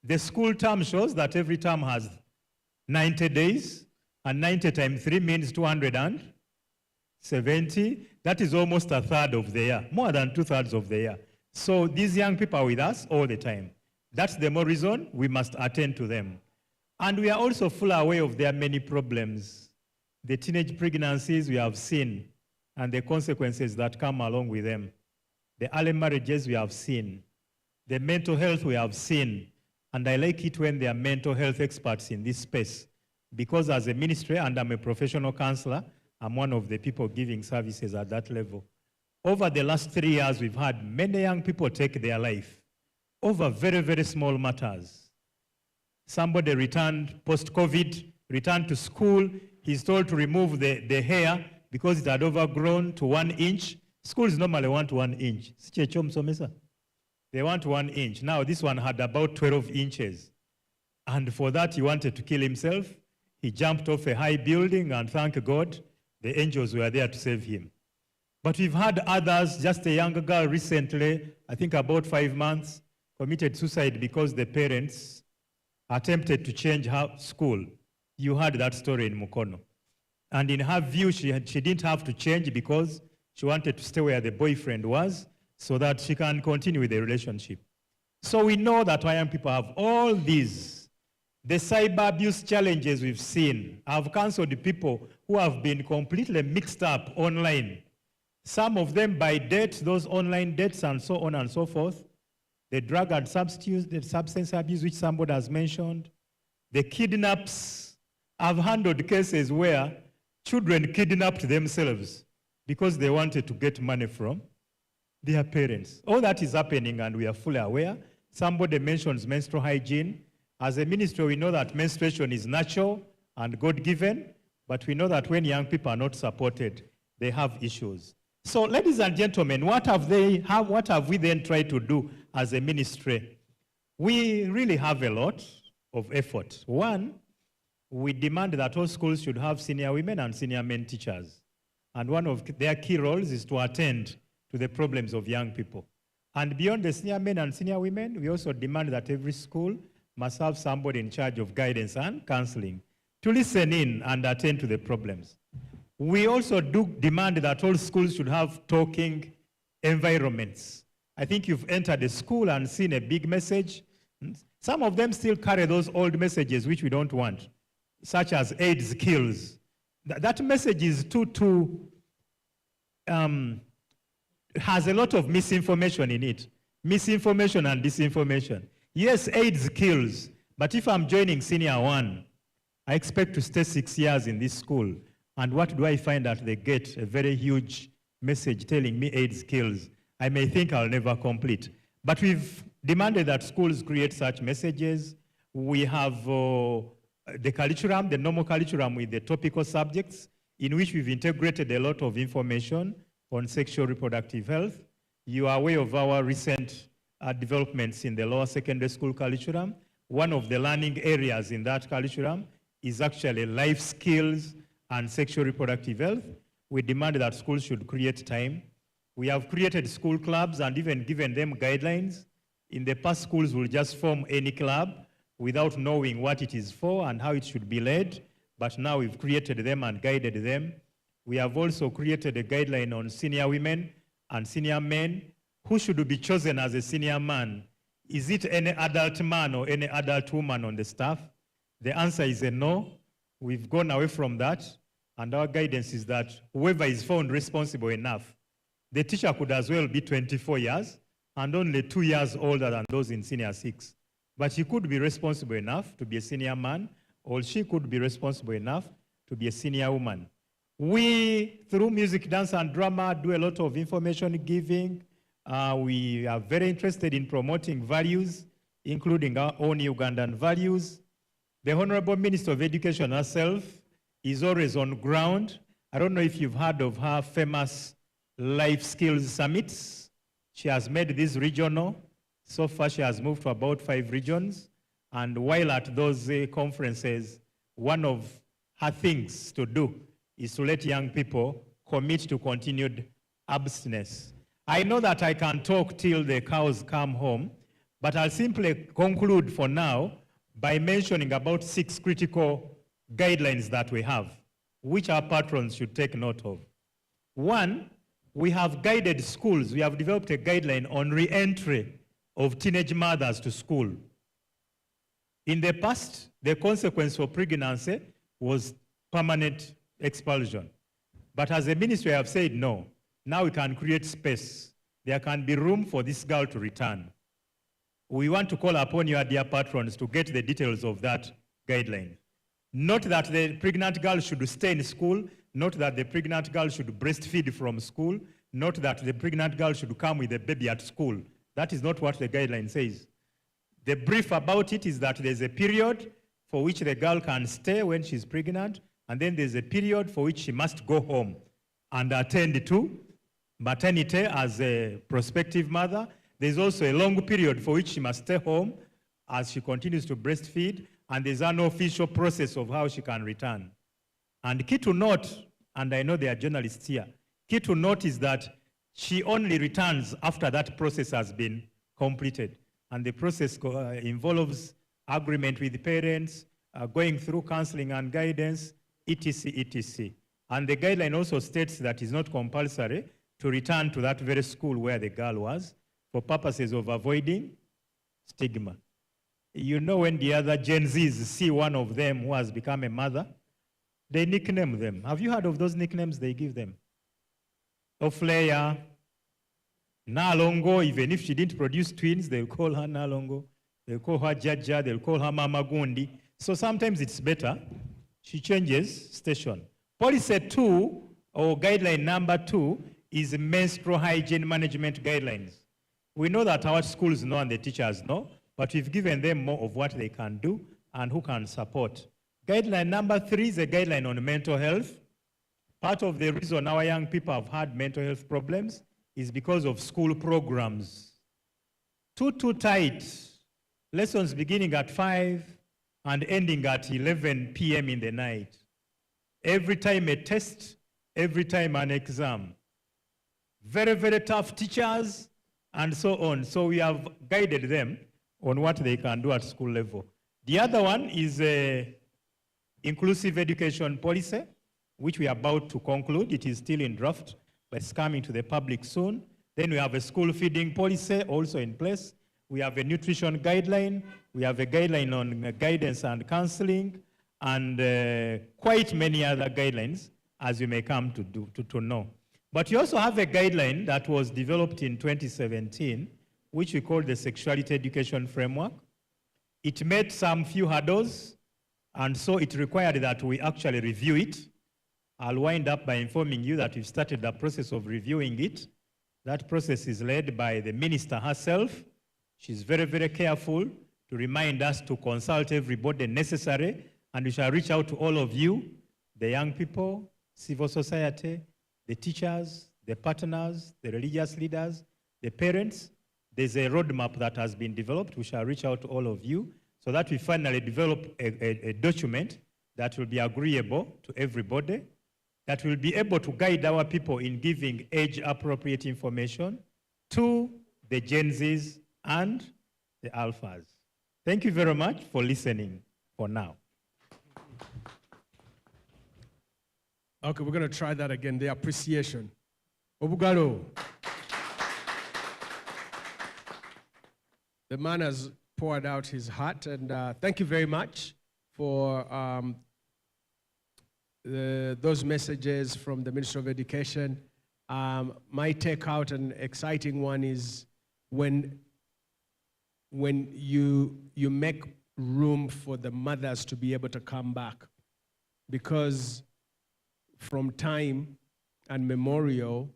The school term shows that every term has 90 days, and 90 times 3 means 270. That is almost a third of the year, more than 2/3 of the year. So these young people are with us all the time. That's the more reason we must attend to them. And we are also fully aware of their many problems. The teenage pregnancies we have seen and the consequences that come along with them. The early marriages we have seen. The mental health we have seen. And I like it when there are mental health experts in this space, because as a ministry and I'm a professional counselor, I'm one of the people giving services at that level. Over the last 3 years, we've had many young people take their life over very, very small matters. Somebody returned post-COVID, returned to school. He's told to remove the hair because it had overgrown to 1 inch. Schools normally want 1 inch. They want 1 inch. Now this one had about 12 inches. And for that, he wanted to kill himself. He jumped off a high building, and thank God, the angels were there to save him. But we've had others, just a younger girl recently, I think about 5 months, committed suicide because the parents attempted to change her school. You heard that story in Mukono. And in her view, she didn't have to change because she wanted to stay where the boyfriend was so that she can continue with the relationship. So we know that our young people have all these. The cyber abuse challenges we've seen have counseled people who have been completely mixed up online. Some of them by dates, those online dates and so on and so forth. The drug and substance abuse, which somebody has mentioned. The kidnaps. I've handled cases where children kidnapped themselves because they wanted to get money from their parents. All that is happening, and we are fully aware. Somebody mentions menstrual hygiene. As a ministry, we know that menstruation is natural and God-given, but we know that when young people are not supported, they have issues. So, ladies and gentlemen, what have we then tried to do as a ministry? We really have a lot of effort. One, we demand that all schools should have senior women and senior men teachers. And one of their key roles is to attend to the problems of young people. And beyond the senior men and senior women, we also demand that every school must have somebody in charge of guidance and counseling to listen in and attend to the problems. We also do demand that all schools should have talking environments. I think you've entered a school and seen a big message. Some of them still carry those old messages which we don't want, such as AIDS kills. That message is has a lot of misinformation in it. misinformation and disinformation. Yes, AIDS kills, but if I'm joining senior 1, I expect to stay 6 years in this school. And what do I find at the gate? A very huge message telling me AIDS kills. I may think I'll never complete. But we've demanded that schools create such messages. We have the curriculum, the normal curriculum with the topical subjects, in which we've integrated a lot of information on sexual reproductive health. You are aware of our recent developments in the lower secondary school curriculum. One of the learning areas in that curriculum is actually life skills and sexual reproductive health. We demand that schools should create time. We have created school clubs and even given them guidelines. In the past, schools will just form any club without knowing what it is for and how it should be led. But now we've created them and guided them. We have also created a guideline on senior women and senior men. Who should be chosen as a senior man? Is it any adult man or any adult woman on the staff? The answer is a no. We've gone away from that. And our guidance is that whoever is found responsible enough, the teacher could as well be 24 years and only 2 years older than those in senior 6. But he could be responsible enough to be a senior man, or she could be responsible enough to be a senior woman. We, through music, dance, and drama, do a lot of information giving. We are very interested in promoting values, including our own Ugandan values. The Honorable Minister of Education herself is always on ground. I don't know if you've heard of her famous Life Skills Summits. She has made this regional. So far, she has moved to about 5 regions. And while at those conferences, one of her things to do is to let young people commit to continued abstinence. I know that I can talk till the cows come home, but I'll simply conclude for now by mentioning about 6 critical guidelines that we have, which our patrons should take note of. 1, we have guided schools. We have developed a guideline on re-entry of teenage mothers to school. In the past, the consequence for pregnancy was permanent expulsion. But as a ministry, I have said no. Now we can create space. There can be room for this girl to return. We want to call upon your dear patrons to get the details of that guideline. Not that the pregnant girl should stay in school, not that the pregnant girl should breastfeed from school, not that the pregnant girl should come with a baby at school. That is not what the guideline says. The brief about it is that there's a period for which the girl can stay when she's pregnant, and then there's a period for which she must go home and attend to maternity as a prospective mother. There's also a long period for which she must stay home as she continues to breastfeed, and there's an official process of how she can return. And key to note, and I know there are journalists here, key to note is that she only returns after that process has been completed. And the process involves agreement with the parents, going through counseling and guidance, etc., etc. And the guideline also states that it's not compulsory to return to that very school where the girl was for purposes of avoiding stigma. You know, when the other Gen Zs see one of them who has become a mother, they nickname them. Have you heard of those nicknames they give them? Ofleya, Nalongo, even if she didn't produce twins, they'll call her Nalongo. They'll call her Jaja, they'll call her Mama Gundi. So sometimes it's better. She changes station. Policy 2, or guideline number 2, is menstrual hygiene management guidelines. We know that our schools know and the teachers know, but we've given them more of what they can do and who can support. Guideline number 3 is a guideline on mental health. Part of the reason our young people have had mental health problems is because of school programs. Too tight. Lessons beginning at 5 and ending at 11 p.m. in the night. Every time a test, every time an exam. Very, very tough teachers and so on. So we have guided them on what they can do at school level. The other one is inclusive education policy, which we are about to conclude. It is still in draft, but it's coming to the public soon. Then we have a school feeding policy also in place. We have a nutrition guideline. We have a guideline on guidance and counseling, and quite many other guidelines, as you may come to know. But you also have a guideline that was developed in 2017 which we call the Sexuality Education Framework. It met some few hurdles, and so it required that we actually review it. I'll wind up by informing you that we've started the process of reviewing it. That process is led by the minister herself. She's very, very careful to remind us to consult everybody necessary, and we shall reach out to all of you, the young people, civil society, the teachers, the partners, the religious leaders, the parents. There's a roadmap that has been developed. We shall reach out to all of you so that we finally develop a document that will be agreeable to everybody, that will be able to guide our people in giving age-appropriate information to the Gen Zs and the Alphas. Thank you very much for listening for now. Okay, we're going to try that again, the appreciation. Obugalo. The man has poured out his heart, and thank you very much for those messages from the Minister of Education. My takeout, an exciting one, is when you make room for the mothers to be able to come back, because from time and memorial,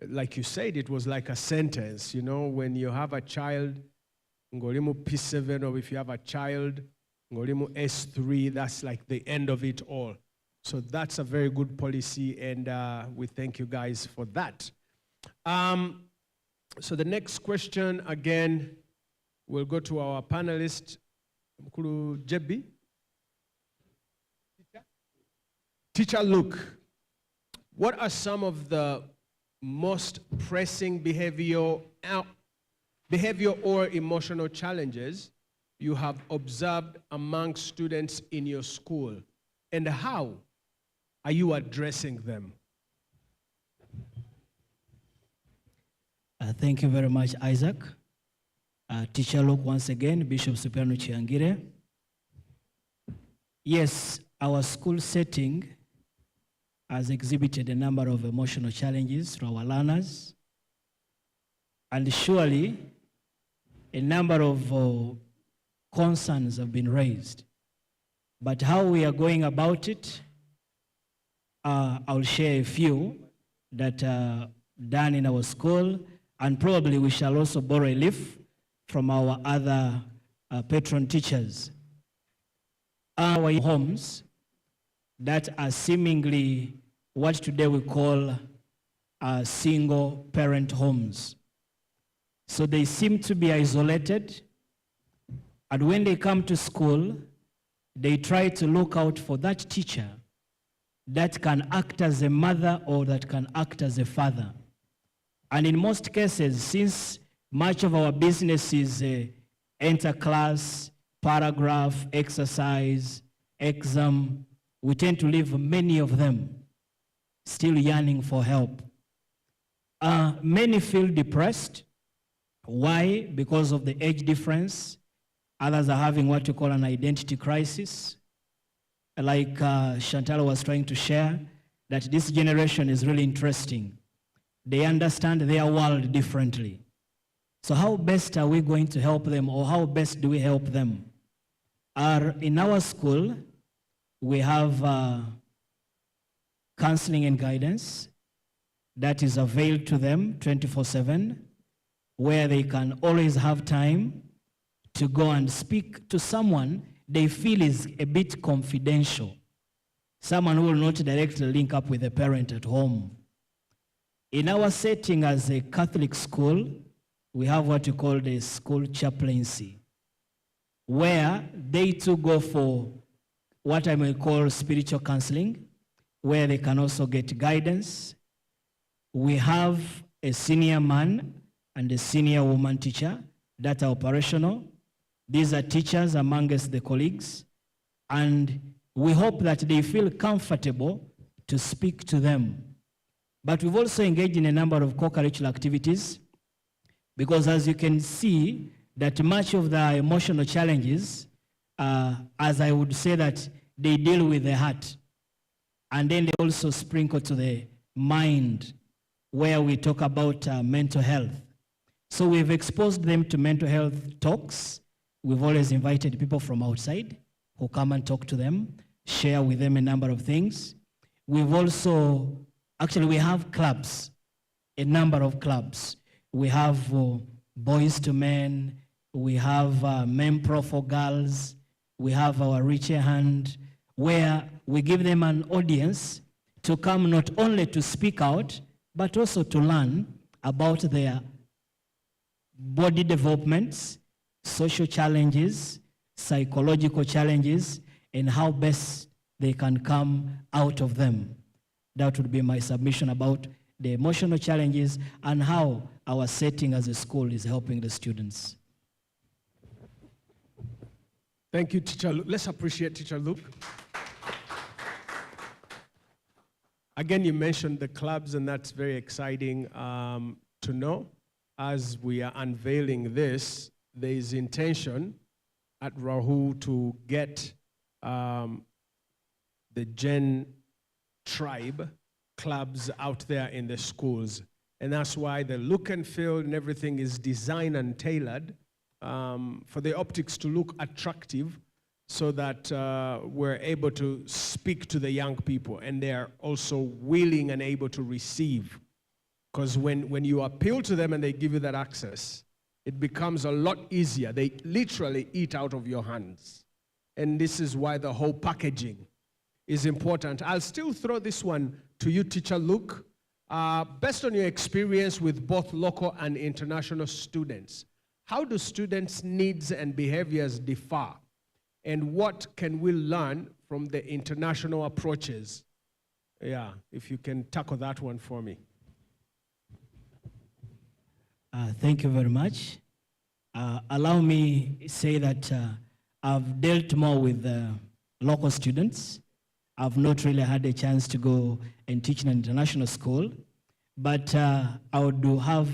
like you said, it was like a sentence. You know, when you have a child, ngolimu P7, or if you have a child, ngolimu S3, that's like the end of it all. So that's a very good policy, and we thank you guys for that. So the next question, again, we'll go to our panelist, Mkulu Jebi. Teacher Luke, what are some of the most pressing behavior or emotional challenges you have observed among students in your school, and how are you addressing them? Thank you very much, Isaac. Teacher Luke, once again, Bishop Supiano Chiangire. Yes, our school setting has exhibited a number of emotional challenges for our learners, and surely a number of concerns have been raised. But how we are going about it, I'll share a few that are done in our school, and probably we shall also borrow a leaf from our other patron teachers. Our homes that are seemingly what today we call single parent homes. So they seem to be isolated, and when they come to school, they try to look out for that teacher that can act as a mother or that can act as a father. And in most cases, since much of our business is enter class, paragraph, exercise, exam, we tend to leave many of them still yearning for help. Many feel depressed. Why? Because of the age difference. Others are having what you call an identity crisis. Like Chantal was trying to share, that this generation is really interesting. They understand their world differently. So how best are we going to help them, or how best do we help them? In our school, we have counseling and guidance that is availed to them 24/7, where they can always have time to go and speak to someone they feel is a bit confidential, someone who will not directly link up with a parent at home. In our setting as a Catholic school, we have what you call the school chaplaincy, where they too go for what I may call spiritual counseling, where they can also get guidance. We have a senior man and a senior woman teacher that are operational. These are teachers amongst the colleagues, and we hope that they feel comfortable to speak to them. But we've also engaged in a number of co-curricular activities, because as you can see, that much of the emotional challenges, as I would say, that they deal with the heart, and then they also sprinkle to the mind, where we talk about mental health. So we've exposed them to mental health talks. We've always invited people from outside who come and talk to them, share with them a number of things. We've also, actually we have clubs, a number of clubs. We have Boys to Men, we have Men Pro for Girls, we have our Reach a Hand, where we give them an audience to come not only to speak out, but also to learn about their body developments, social challenges, psychological challenges, and how best they can come out of them. That would be my submission about the emotional challenges and how our setting as a school is helping the students. Thank you, Teacher Luke. Let's appreciate Teacher Luke. Again, you mentioned the clubs, and that's very exciting to know. As we are unveiling this, there is intention at Rahul to get the Gen Tribe clubs out there in the schools. And that's why the look and feel and everything is designed and tailored for the optics to look attractive, so that we're able to speak to the young people, and they're also willing and able to receive. Because when you appeal to them and they give you that access, it becomes a lot easier. They literally eat out of your hands. And this is why the whole packaging is important. I'll still throw this one to you, Teacher Luke. Based on your experience with both local and international students, how do students' needs and behaviors differ? And what can we learn from the international approaches? Yeah, if you can tackle that one for me. Thank you very much. Allow me to say that I've dealt more with local students. I've not really had a chance to go and teach in an international school, but I would have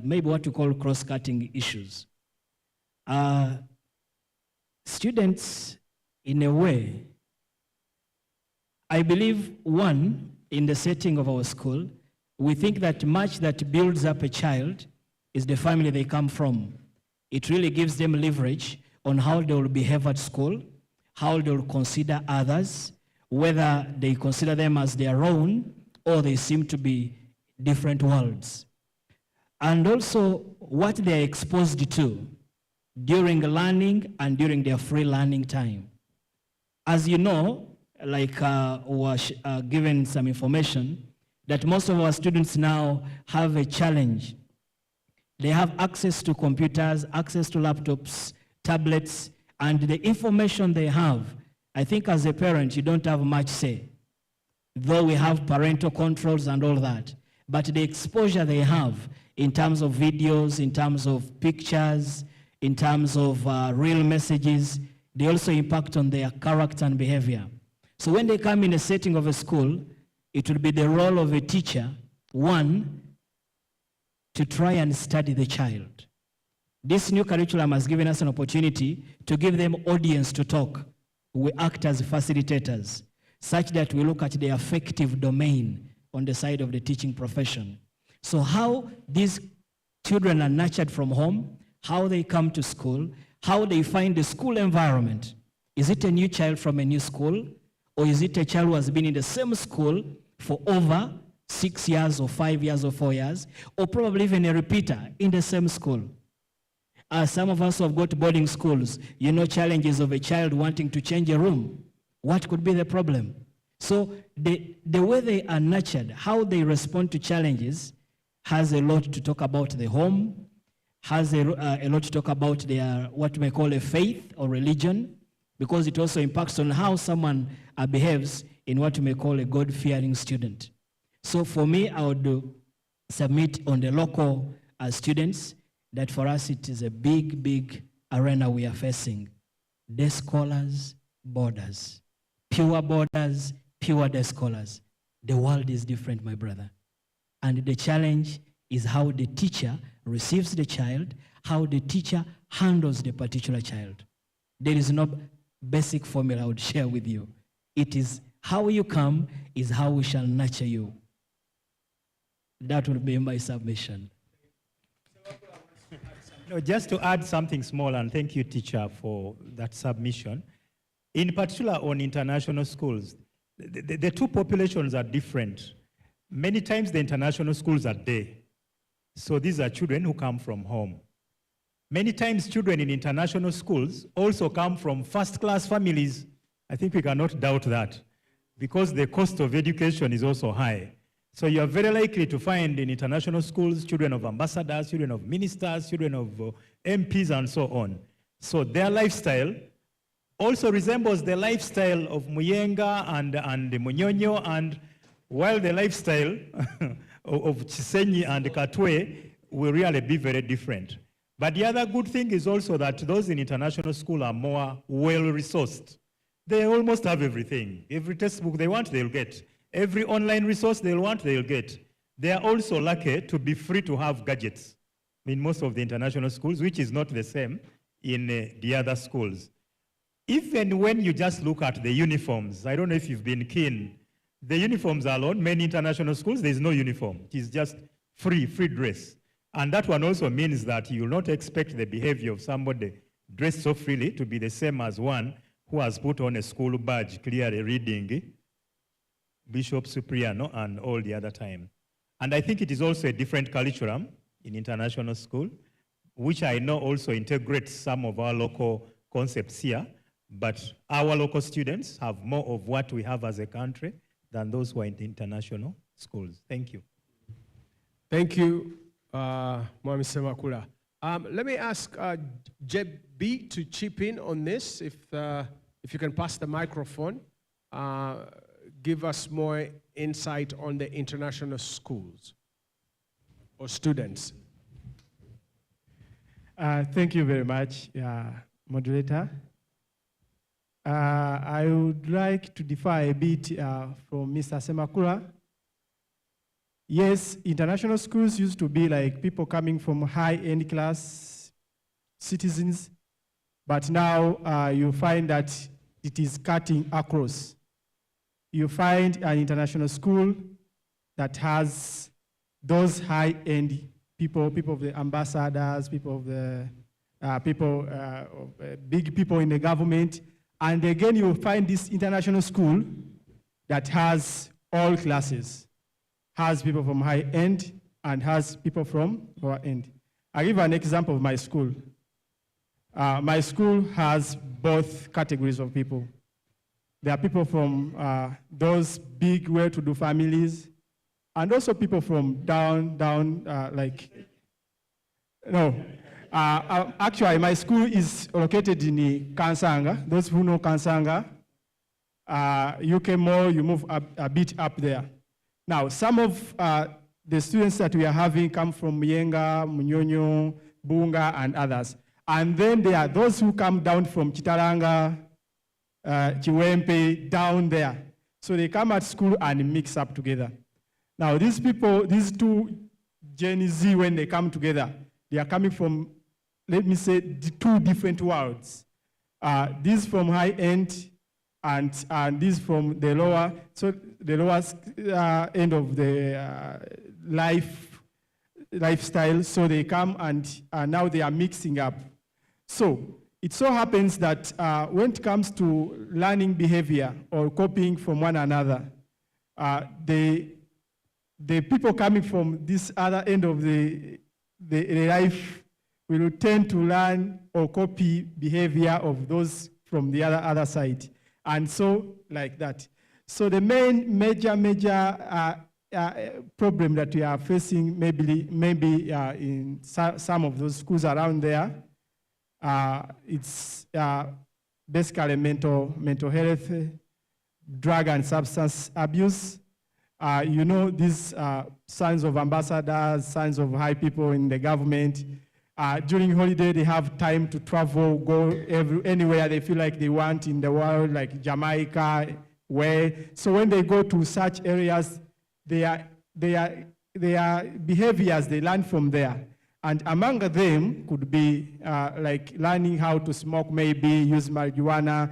maybe what you call cross-cutting issues. Students, in a way, I believe, one, in the setting of our school, we think that much that builds up a child is the family they come from. It really gives them leverage on how they will behave at school, how they will consider others, whether they consider them as their own or they seem to be different worlds. And also what they're exposed to during learning and during their free learning time. As you know, like was given some information, that most of our students now have a challenge. They have access to computers, access to laptops, tablets, and the information they have, I think as a parent, you don't have much say, though we have parental controls and all that. But the exposure they have in terms of videos, in terms of pictures, in terms of real messages, they also impact on their character and behavior. So when they come in a setting of a school, it will be the role of a teacher, one, to try and study the child. This new curriculum has given us an opportunity to give them audience to talk. We act as facilitators, such that we look at the affective domain on the side of the teaching profession. So how these children are nurtured from home, how they come to school, how they find the school environment. Is it a new child from a new school? Or is it a child who has been in the same school for over 6 years or 5 years or 4 years, or probably even a repeater in the same school? Some of us who have got boarding schools, you know challenges of a child wanting to change a room. What could be the problem? So the way they are nurtured, how they respond to challenges, has a lot to talk about the home, has a lot to talk about their, what we may call a faith or religion, because it also impacts on how someone behaves in what we may call a God-fearing student. So for me, I would submit on the local students that for us it is a big, big arena we are facing. Day scholars, borders. Pure borders, pure day scholars. The world is different, my brother. And the challenge is how the teacher receives the child, how the teacher handles the particular child. There is no basic formula I would share with you. It is how you come is how we shall nurture you. That will be my submission. No, just to add something small, and thank you, teacher, for that submission. In particular, on international schools, the two populations are different. Many times the international schools are day. So these are children who come from home. Many times children in international schools also come from first-class families. I think we cannot doubt that, because the cost of education is also high. So you are very likely to find in international schools children of ambassadors, children of ministers, children of MPs, and so on. So their lifestyle also resembles the lifestyle of Muyenga and Munyonyo, and while the lifestyle of Chisenyi and Katwe will really be very different. But the other good thing is also that those in international school are more well-resourced. They almost have everything. Every textbook they want, they'll get. Every online resource they'll want, they'll get. They are also lucky to be free to have gadgets in most of the international schools, which is not the same in the other schools. Even when you just look at the uniforms, I don't know if you've been keen, the uniforms alone, many international schools, there's no uniform. It is just free dress. And that one also means that you will not expect the behavior of somebody dressed so freely to be the same as one who has put on a school badge, clearly reading Bishop Cipriano and all the other time. And I think it is also a different curriculum in international school, which I know also integrates some of our local concepts here, but our local students have more of what we have as a country than those who are in the international schools. Thank you. Thank you, Mwami Semakula. Let me ask JB to chip in on this, if you can pass the microphone. Give us more insight on the international schools or students. Thank you very much, moderator. I would like to differ a bit from Mr. Semakula. Yes, international schools used to be like people coming from high-end class citizens, but now you find that it is cutting across. You find an international school that has those high-end people, people of the ambassadors, people of the big people in the government. And again, you find this international school that has all classes, has people from high end and has people from lower end. I'll give an example of my school. My school has both categories of people. There are people from those big, well-to-do families, and also people from actually, my school is located in Kansanga. Those who know Kansanga, you can more, you move a bit up there. Now, some of the students that we are having come from Muyenga, Munyonyo, Bunga, and others. And then there are those who come down from Chitalanga, Chiwempe, down there. So they come at school and mix up together. Now, these people, these two Gen Z, when they come together, they are coming from, let me say, two different worlds. This from high end and this from the lower, so the lowest end of the lifestyle. So they come and now they are mixing up. So it so happens that when it comes to learning behavior or copying from one another, the people coming from this other end of the life will tend to learn or copy behavior of those from the other side. And so, like that. So the main major problem that we are facing maybe in some of those schools around there, it's basically mental health, drug and substance abuse. You know, these sons of ambassadors, sons of high people in the government, during holiday, they have time to travel, go anywhere they feel like they want in the world, like Jamaica, so when they go to such areas, their behaviors, they learn from there. And among them could be like learning how to smoke, maybe use marijuana.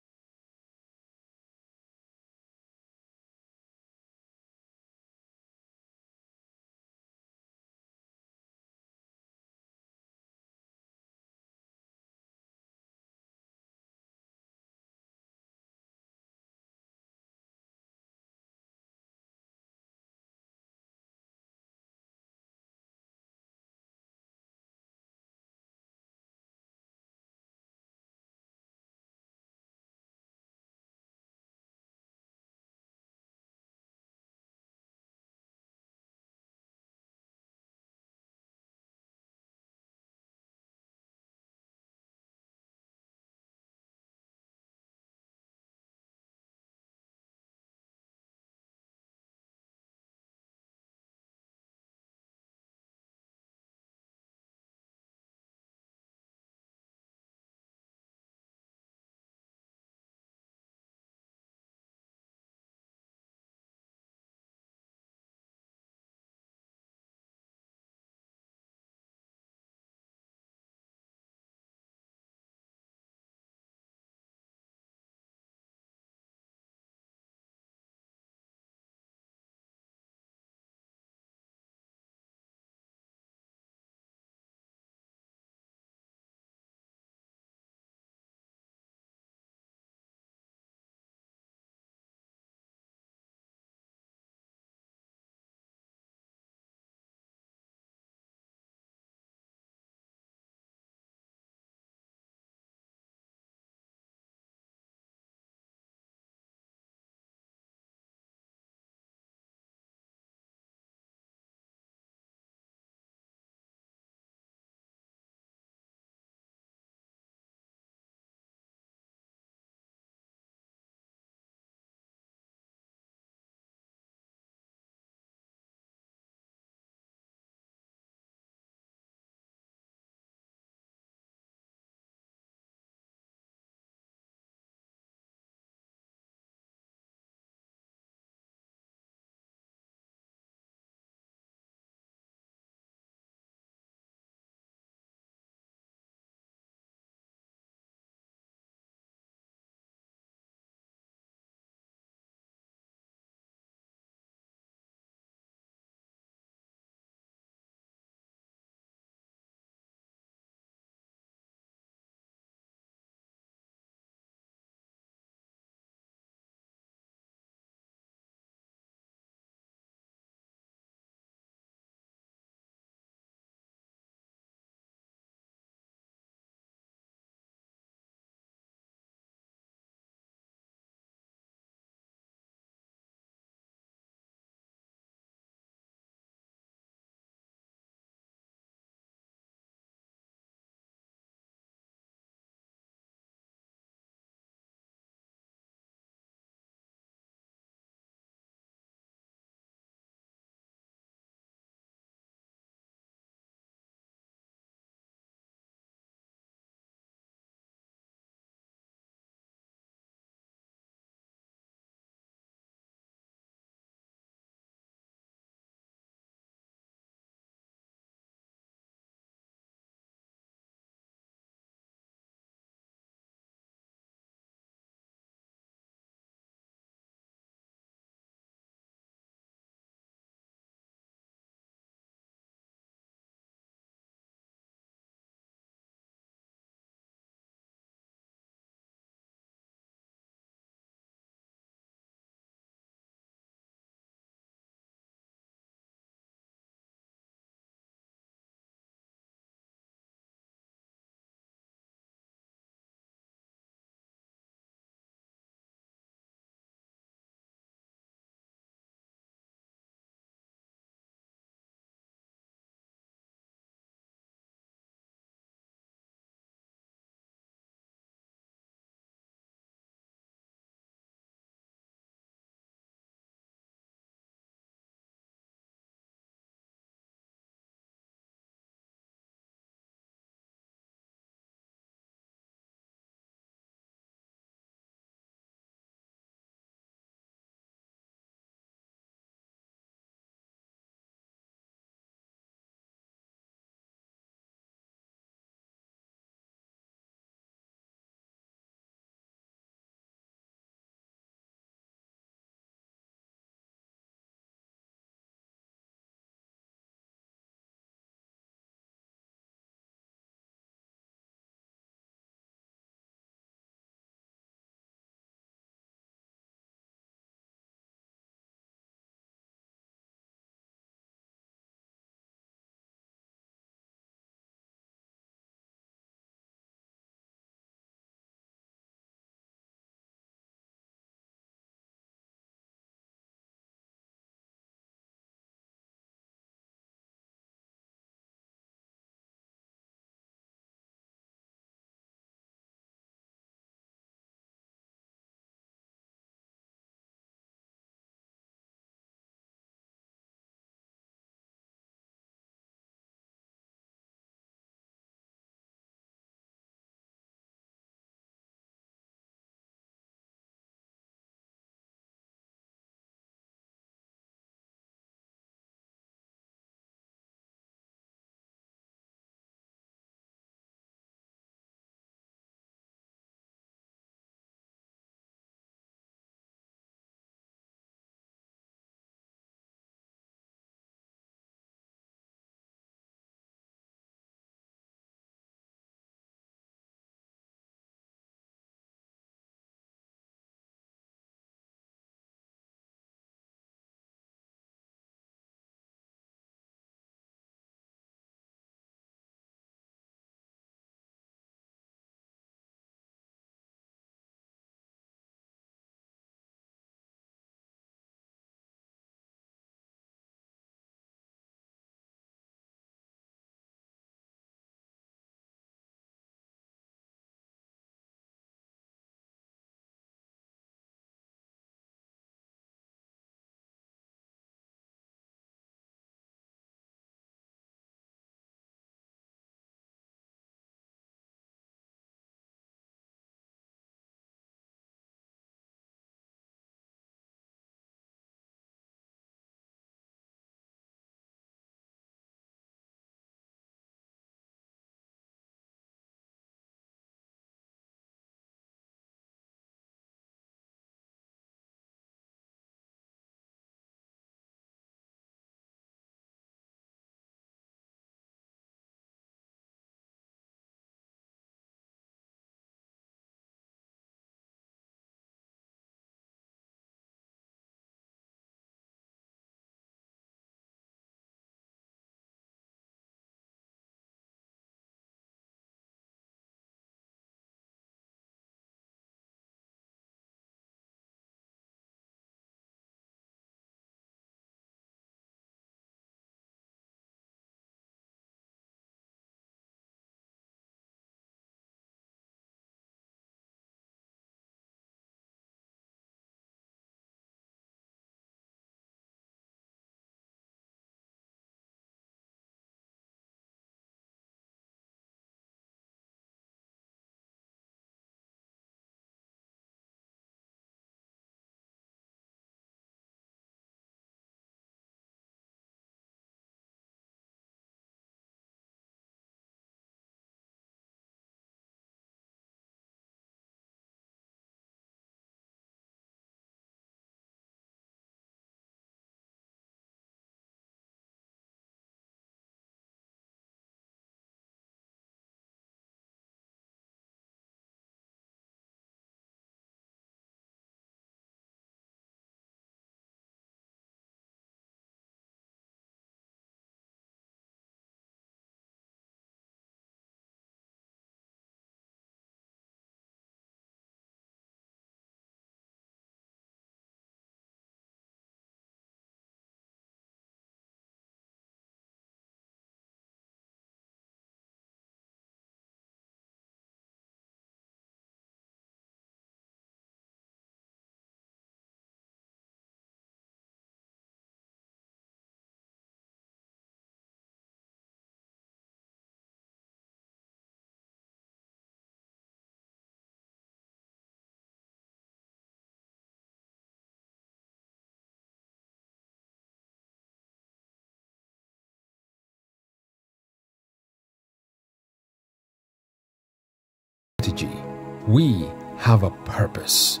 strategy. We have a purpose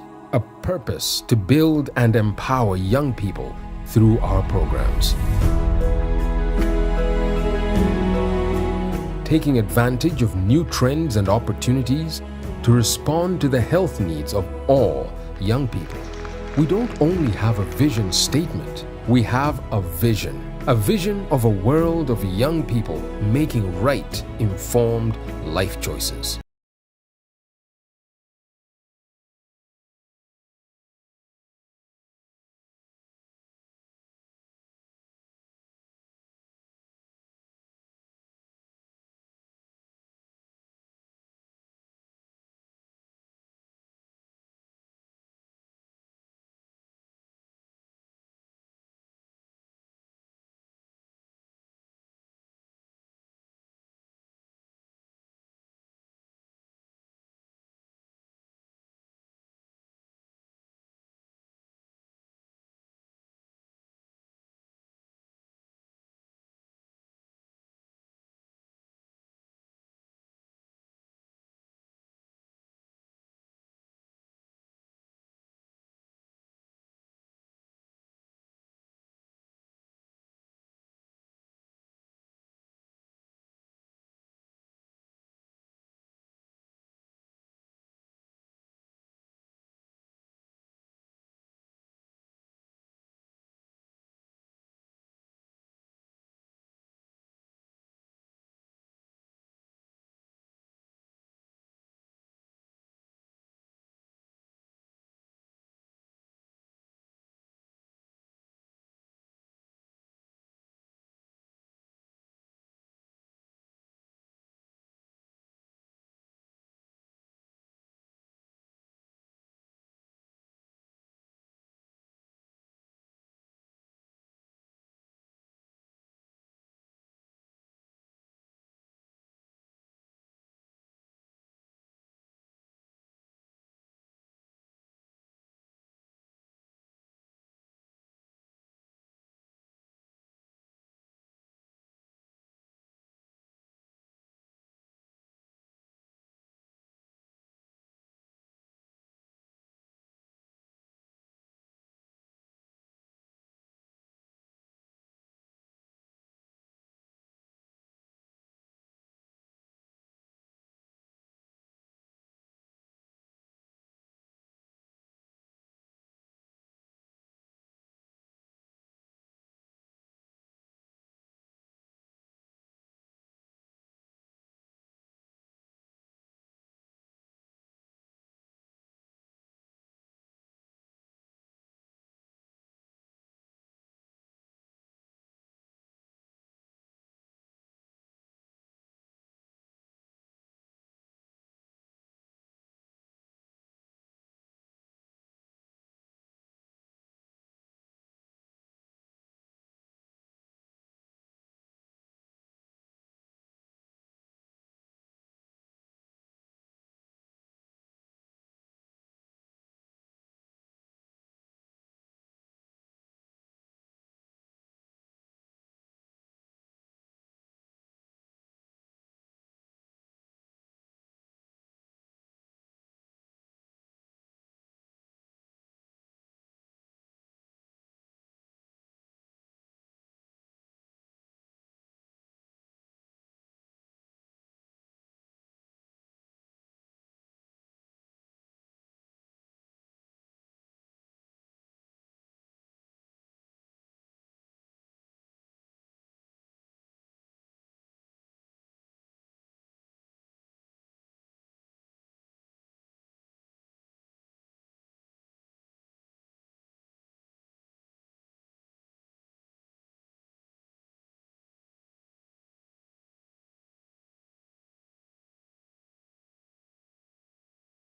to build and empower young people through our programs. Taking advantage of new trends and opportunities to respond to the health needs of all young people. We don't only have a vision statement, we have a vision of a world of young people making right, informed life choices.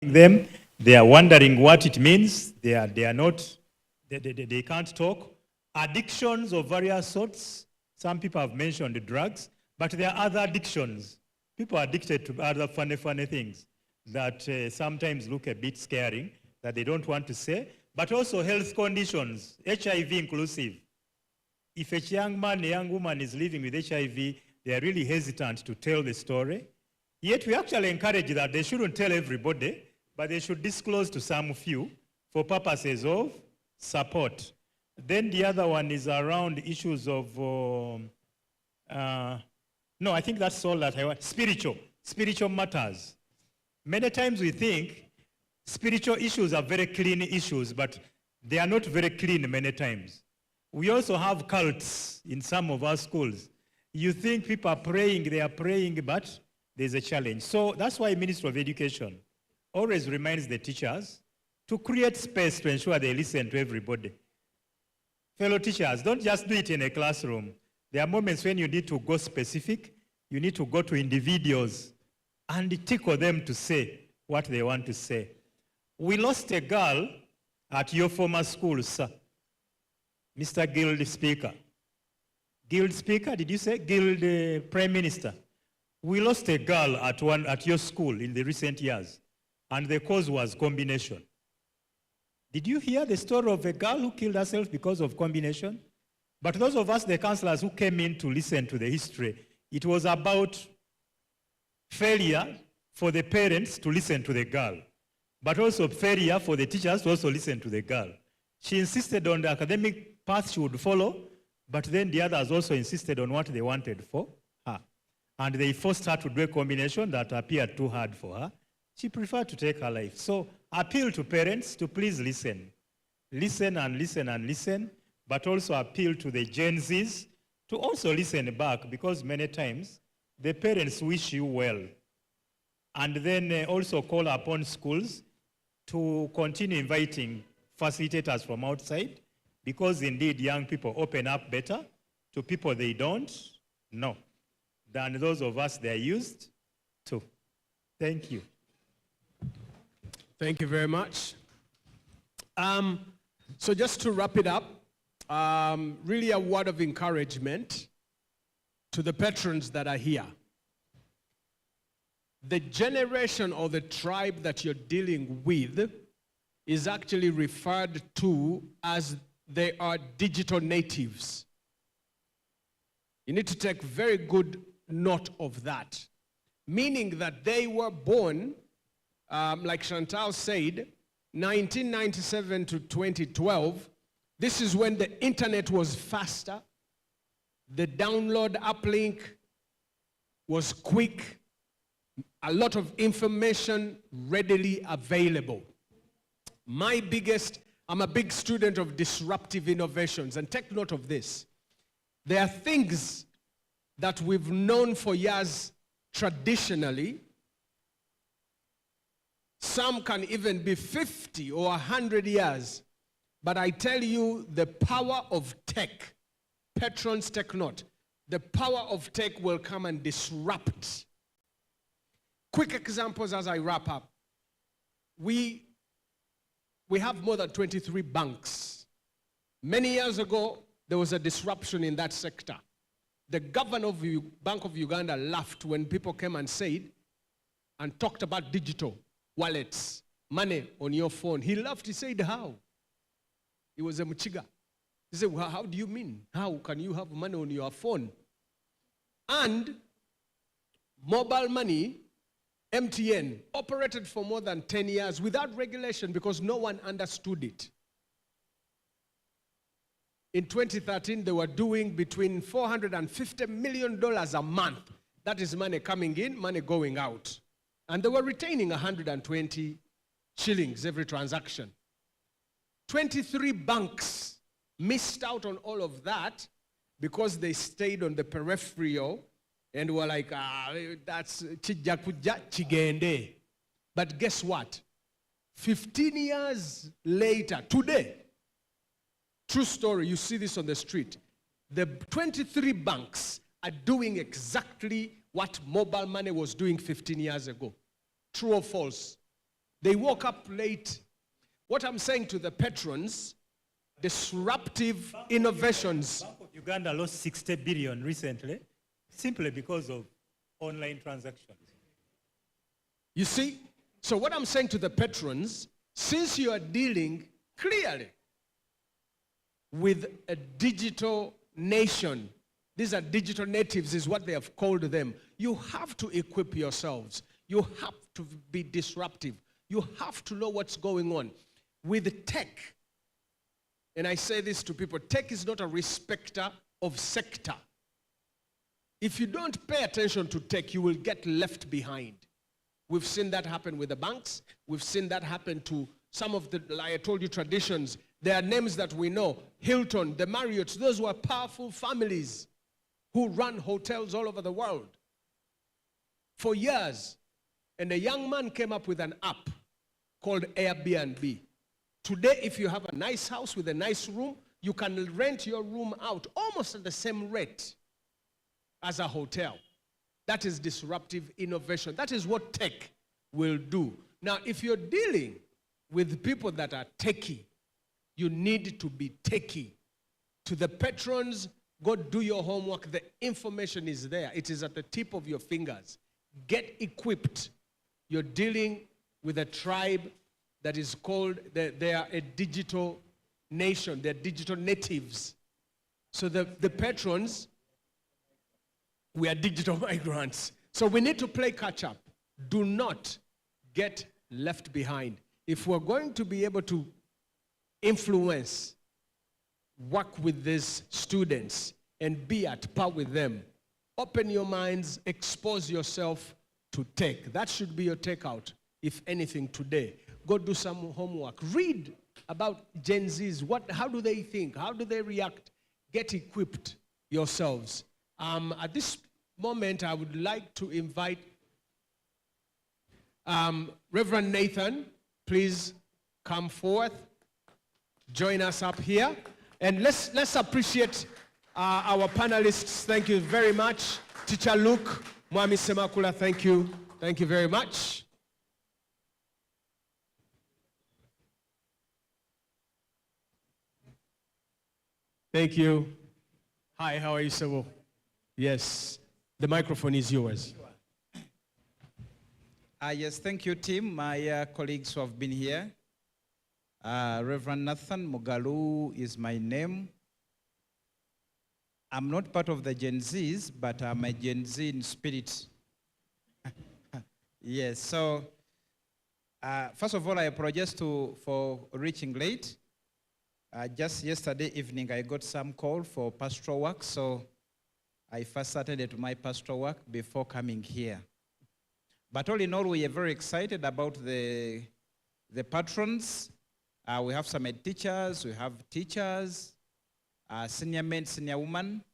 Them, they are wondering what it means. They can't talk. Addictions of various sorts. Some people have mentioned the drugs, but there are other addictions. People are addicted to other funny things that sometimes look a bit scary, that they don't want to say, but also health conditions, HIV inclusive. If a young man, a young woman is living with HIV, they are really hesitant to tell the story. Yet we actually encourage that they shouldn't tell everybody, but they should disclose to some few for purposes of support. Then the other one is around issues of, no, I think that's all that I want. Spiritual matters. Many times we think spiritual issues are very clean issues, but they are not very clean many times. We also have cults in some of our schools. You think people are praying, they are praying, but there's a challenge. So that's why Ministry of Education always reminds the teachers to create space to ensure they listen to everybody. Fellow teachers, don't just do it in a classroom. There are moments when you need to go specific, you need to go to individuals and tickle them to say what they want to say. We lost a girl at your former school, sir. Mr. Guild Speaker. Guild Speaker, did you say? Guild Prime Minister. We lost a girl at your school in the recent years, and the cause was combination. Did you hear the story of a girl who killed herself because of combination? But those of us, the counselors who came in to listen to the history, it was about failure for the parents to listen to the girl, but also failure for the teachers to also listen to the girl. She insisted on the academic path she would follow, but then the others also insisted on what they wanted for her. And they forced her to do a combination that appeared too hard for her. She preferred to take her life. So appeal to parents to please listen. Listen and listen and listen, but also appeal to the Gen Zs to also listen back, because many times the parents wish you well. And then also call upon schools to continue inviting facilitators from outside, because indeed young people open up better to people they don't know than those of us they are used to. Thank you. Thank you very much. So just to wrap it up, really a word of encouragement to the patrons that are here. The generation or the tribe that you're dealing with is actually referred to as they are digital natives. You need to take very good note of that, meaning that they were born, like Chantal said, 1997 to 2012. This is when the internet was faster, the download uplink was quick, a lot of information readily available. I'm a big student of disruptive innovations, and take note of this. There are things that we've known for years traditionally. Some can even be 50 or 100 years. But I tell you, the power of tech, Patron'S take note, the power of tech will come and disrupt. Quick examples as I wrap up. We have more than 23 banks. Many years ago, there was a disruption in that sector. The governor of Bank of Uganda laughed when people came and said, and talked about digital wallets, money on your phone. He laughed, he said, how? He was a Muchiga. He said, well, how do you mean? How can you have money on your phone? And mobile money, MTN, operated for more than 10 years without regulation because no one understood it. In 2013, they were doing between $450 million a month. That is money coming in, money going out. And they were retaining 120 shillings every transaction. 23 banks missed out on all of that because they stayed on the peripheral and were like, that's chijakuja chigende. But guess what? 15 years later, today, true story, you see this on the street, the 23 banks are doing exactly what mobile money was doing 15 years ago. True or false? They woke up late. What I'm saying to the patrons, disruptive innovations. Bank of Uganda lost 60 billion recently, simply because of online transactions. You see? So what I'm saying to the patrons, since you are dealing clearly with a digital nation, These are digital natives is what they have called them. You have to equip yourselves. You have to be disruptive. You have to know what's going on. With tech, and I say this to people, tech is not a respecter of sector. If you don't pay attention to tech, you will get left behind. We've seen that happen with the banks. We've seen that happen to some of the, like I told you, traditions. There are names that we know. Hilton, the Marriotts, those were powerful families who run hotels all over the world for years. And a young man came up with an app called Airbnb. Today, if you have a nice house with a nice room, you can rent your room out almost at the same rate as a hotel. That is disruptive innovation. That is what tech will do. Now, if you're dealing with people that are techie, you need to be techie. To the patrons, go do your homework. The information is there. It is at the tip of your fingers. Get equipped. You're dealing with a tribe that is called, they are a digital nation. They're digital natives. So the patrons, we are digital migrants. So we need to play catch up. Do not get left behind. If we're going to be able to influence, work with these students, and be at par with them, open your minds, expose yourself to tech. That should be your takeout, if anything, today. Go do some homework. Read about Gen Zs. How do they think? How do they react? Get equipped yourselves. At this moment, I would like to invite Reverend Nathan. Please come forth. Join us up here. And let's appreciate our panelists. Thank you very much. Teacher Luke, Mwami Semakula, thank you. Thank you very much. Thank you. Hi, how are you, Sebo? Yes, the microphone is yours. Yes, thank you, Tim. My colleagues who have been here. Reverend Nathan Mugalu is my name. I'm not part of the Gen Zs, but I'm a Gen Z in spirit. Yes, so first of all, I apologize for reaching late. Just yesterday evening, I got some call for pastoral work, so I first attended to my pastoral work before coming here. But all in all, we are very excited about the patrons. We have some head teachers, we have teachers, senior men, senior women.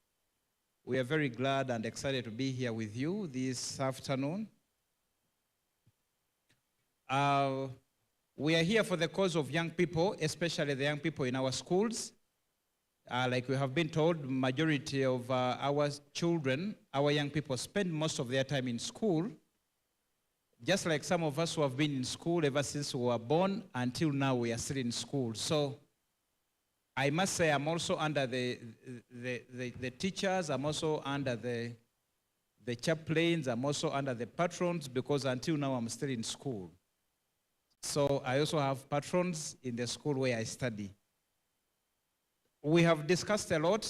We are very glad and excited to be here with you this afternoon. We are here for the cause of young people, especially the young people in our schools. Like we have been told, majority of our children, our young people, spend most of their time in school. Just like some of us who have been in school ever since we were born, until now we are still in school. So I must say I'm also under the teachers, I'm also under the chaplains, I'm also under the patrons, because until now I'm still in school. So I also have patrons in the school where I study. We have discussed a lot,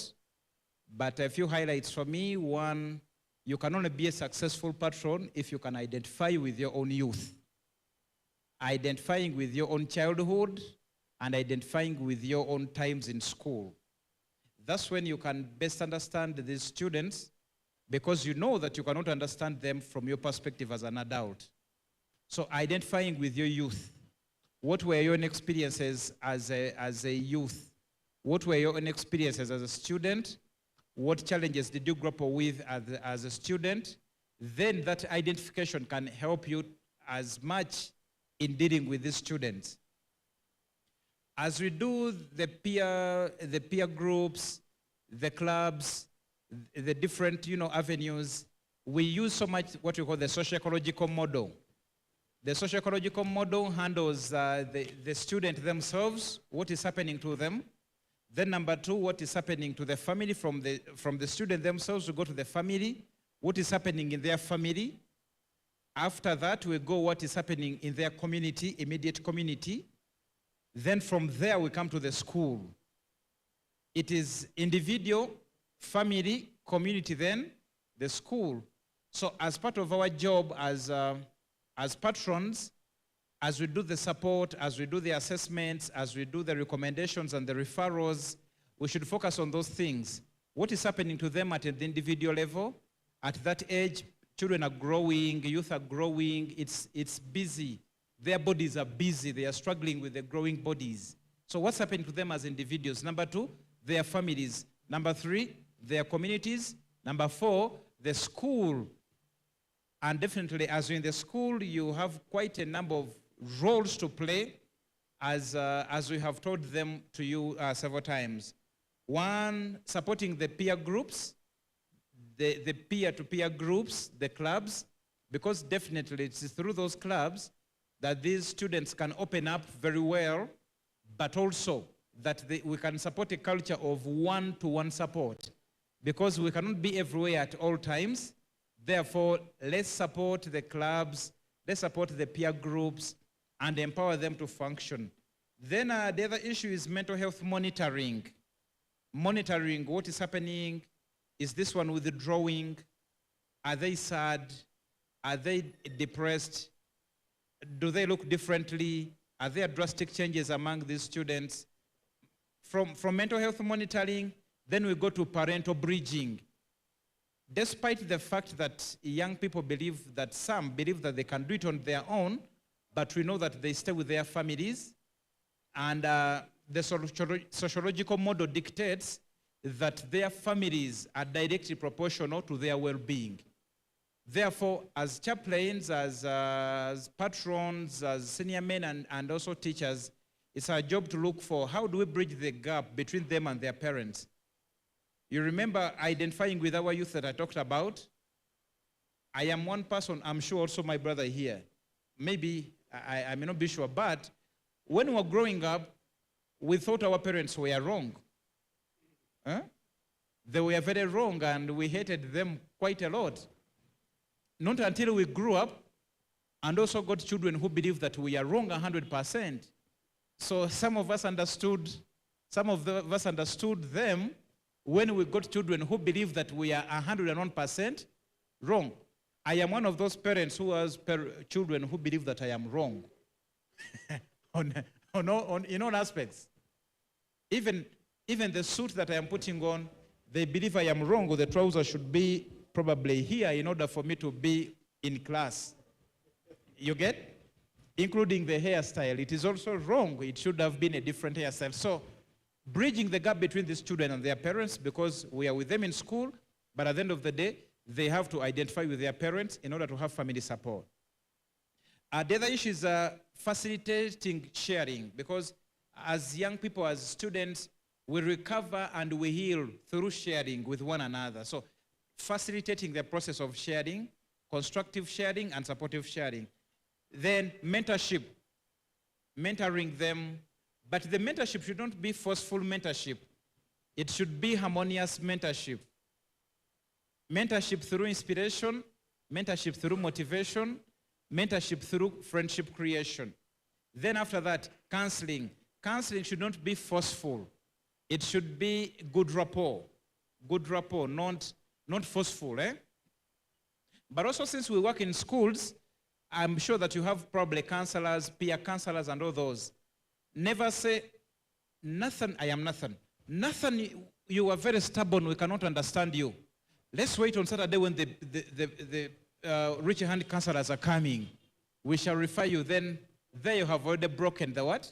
but a few highlights for me. One, you can only be a successful patron if you can identify with your own youth. Identifying with your own childhood and identifying with your own times in school. That's when you can best understand these students, because you know that you cannot understand them from your perspective as an adult. So identifying with your youth. What were your own experiences as a youth? What were your own experiences as a student? What challenges did you grapple with as a student? Then that identification can help you as much in dealing with these students. As we do the peer groups, the clubs, the different avenues, we use so much what we call the socio-ecological model. The socio-ecological model handles the student themselves, what is happening to them. Then number two, what is happening to the family. From the student themselves, we go to the family, what is happening in their family. After that, we go what is happening in their community, immediate community. Then from there, we come to the school. It is individual, family, community, then the school. So as part of our job as patrons, as we do the support, as we do the assessments, as we do the recommendations and the referrals, we should focus on those things. What is happening to them at the individual level? At that age, children are growing, youth are growing, it's busy. Their bodies are busy, they are struggling with their growing bodies. So what's happening to them as individuals? Number 2, their families. Number 3, their communities. Number 4, the school. And definitely, as you're in the school, you have quite a number of roles to play, as we have told them to you several times. 1, supporting the peer groups, the peer-to-peer groups, the clubs, because definitely it's through those clubs that these students can open up very well, but also that we can support a culture of one-to-one support, because we cannot be everywhere at all times. Therefore, let's support the clubs, let's support the peer groups, and empower them to function. Then the other issue is mental health monitoring. Monitoring what is happening. Is this one withdrawing? Are they sad? Are they depressed? Do they look differently? Are there drastic changes among these students? From mental health monitoring, then we go to parental bridging. Despite the fact that young people some believe that they can do it on their own, but we know that they stay with their families, and the sociological model dictates that their families are directly proportional to their well-being. Therefore, as chaplains, as patrons, as senior men, and also teachers, it's our job to look for how do we bridge the gap between them and their parents. You remember identifying with our youth that I talked about? I am one person, I'm sure also my brother here. Maybe, I may not be sure, but when we were growing up, we thought our parents were wrong. Huh? They were very wrong, and we hated them quite a lot. Not until we grew up and also got children who believe that we are wrong 100%. So some of us understood them when we got children who believe that we are 101% wrong. I am one of those parents who has children who believe that I am wrong in all aspects. Even the suit that I am putting on, they believe I am wrong, or the trousers should be probably here in order for me to be in class. You get? Including the hairstyle. It is also wrong. It should have been a different hairstyle. So, bridging the gap between these children and their parents, because we are with them in school, but at the end of the day, they have to identify with their parents in order to have family support. The other issue is facilitating sharing, because as young people, as students, we recover and we heal through sharing with one another. So facilitating the process of sharing, constructive sharing and supportive sharing. Then mentorship, mentoring them, but the mentorship should not be forceful mentorship. It should be harmonious mentorship. Mentorship through inspiration, mentorship through motivation, mentorship through friendship creation. Then after that, counseling. Counseling should not be forceful. It should be good rapport, not forceful. But also, since we work in schools, I'm sure that you have probably counselors, peer counselors, and all those. Never say, nothing, I am nothing. Nothing, you are very stubborn, we cannot understand you. Let's wait on Saturday when the rich hand counselors are coming. We shall refer you. Then there you have already broken the what?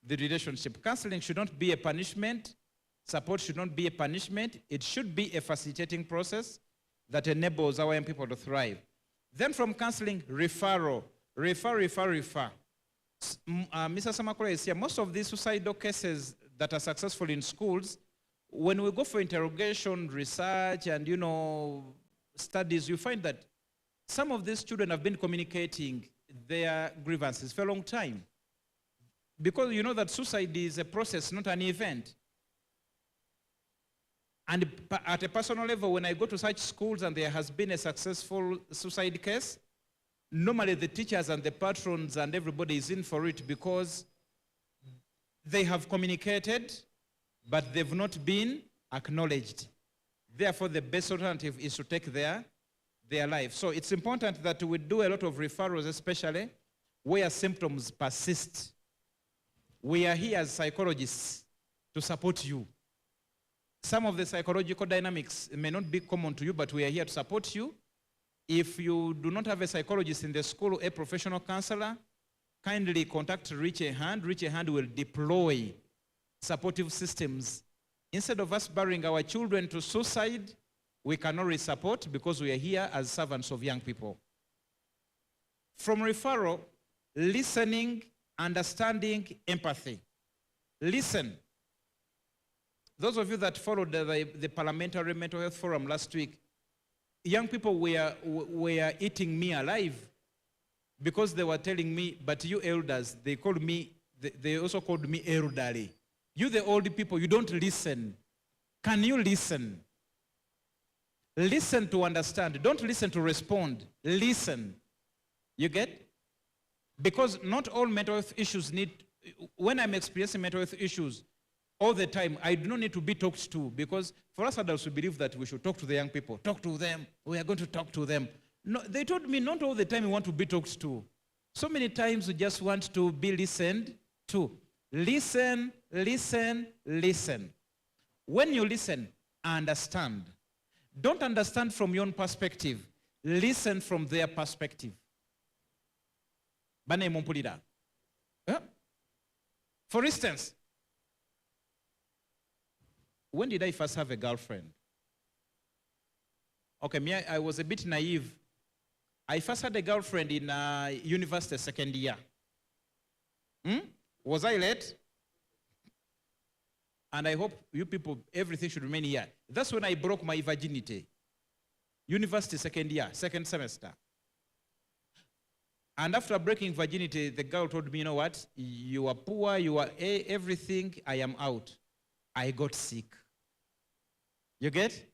The relationship. Counseling should not be a punishment. Support should not be a punishment. It should be a facilitating process that enables our young people to thrive. Then from counseling, referral. Refer. Mr. Samakura is here. Most of these suicidal cases that are successful in schools, when we go for interrogation, research, and studies, you find that some of these children have been communicating their grievances for a long time. Because you know that suicide is a process, not an event. And at a personal level, when I go to such schools and there has been a successful suicide case, normally the teachers and the patrons and everybody is in for it because they have communicated, but they've not been acknowledged. Therefore, the best alternative is to take their life. So it's important that we do a lot of referrals, especially where symptoms persist. We are here as psychologists to support you. Some of the psychological dynamics may not be common to you, but we are here to support you. If you do not have a psychologist in the school, a professional counselor, kindly contact Reach a Hand. Reach a Hand will deploy supportive systems. Instead of us burying our children to suicide, we can always support because we are here as servants of young people. From referral, listening, understanding, empathy. Listen. Those of you that followed the Parliamentary Mental Health Forum last week, young people were eating me alive because they were telling me, but you elders, they also called me elderly. You the old people, you don't listen. Can you listen? Listen to understand. Don't listen to respond. Listen. You get? Because not all mental health issues when I'm experiencing mental health issues all the time, I do not need to be talked to, because for us adults, we believe that we should talk to the young people. Talk to them. We are going to talk to them. No, they told me not all the time we want to be talked to. So many times we just want to be listened to. Listen, listen, listen. When you listen, understand. Don't understand from your own perspective. Listen from their perspective. For instance, when did I first have a girlfriend? Okay, I was a bit naive. I first had a girlfriend in university second year. Was I late? And I hope you people, everything should remain here. That's when I broke my virginity. University second year, second semester. And after breaking virginity, the girl told me, you know what? You are poor, you are everything, I am out. I got sick. You get?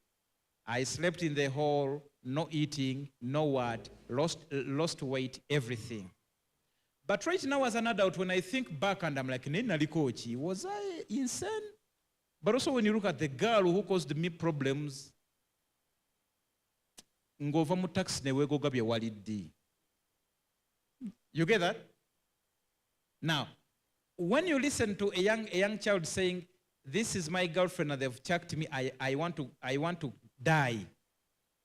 I slept in the hall, no eating, no what, lost weight, everything. But right now as an adult, when I think back and I'm like, was I insane? But also when you look at the girl who caused me problems, you get that? Now, when you listen to a young child saying, this is my girlfriend and they've chucked me, I want to die.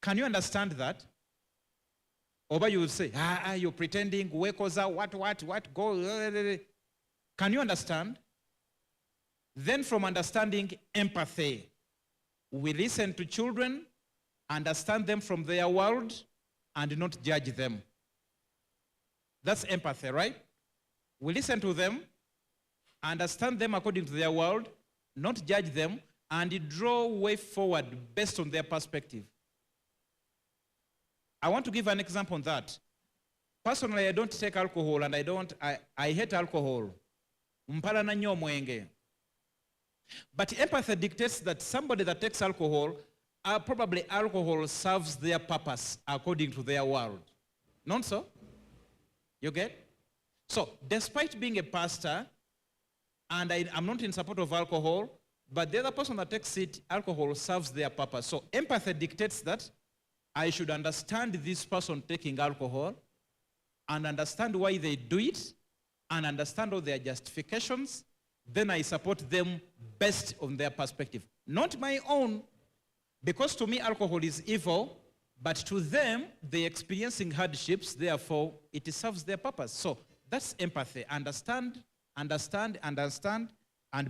Can you understand that? Or you will say, you're pretending, what, go. Can you understand? Then from understanding, empathy. We listen to children, understand them from their world, and not judge them. That's empathy, right? We listen to them, understand them according to their world, not judge them, and draw way forward based on their perspective. I want to give an example on that. Personally, I don't take alcohol, and I hate alcohol. Mpala nnyo omwenge. But empathy dictates that somebody that takes alcohol, probably alcohol serves their purpose according to their world. Not so? You get? So, despite being a pastor, and I'm not in support of alcohol, but the other person that takes it, alcohol serves their purpose. So, empathy dictates that I should understand this person taking alcohol and understand why they do it and understand all their justifications. Then I support them based on their perspective. Not my own, because to me alcohol is evil, but to them, they're experiencing hardships, therefore it serves their purpose. So that's empathy. Understand, and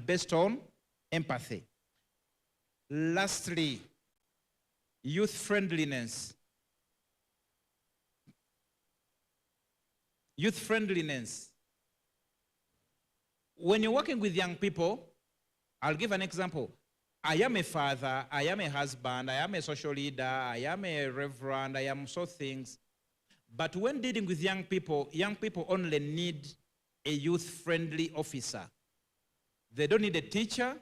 based on empathy. Lastly, youth friendliness. Youth friendliness. When you're working with young people, I'll give an example. I am a father, I am a husband, I am a social leader, I am a reverend, I am so things. But when dealing with young people only need a youth-friendly officer. They don't need a teacher,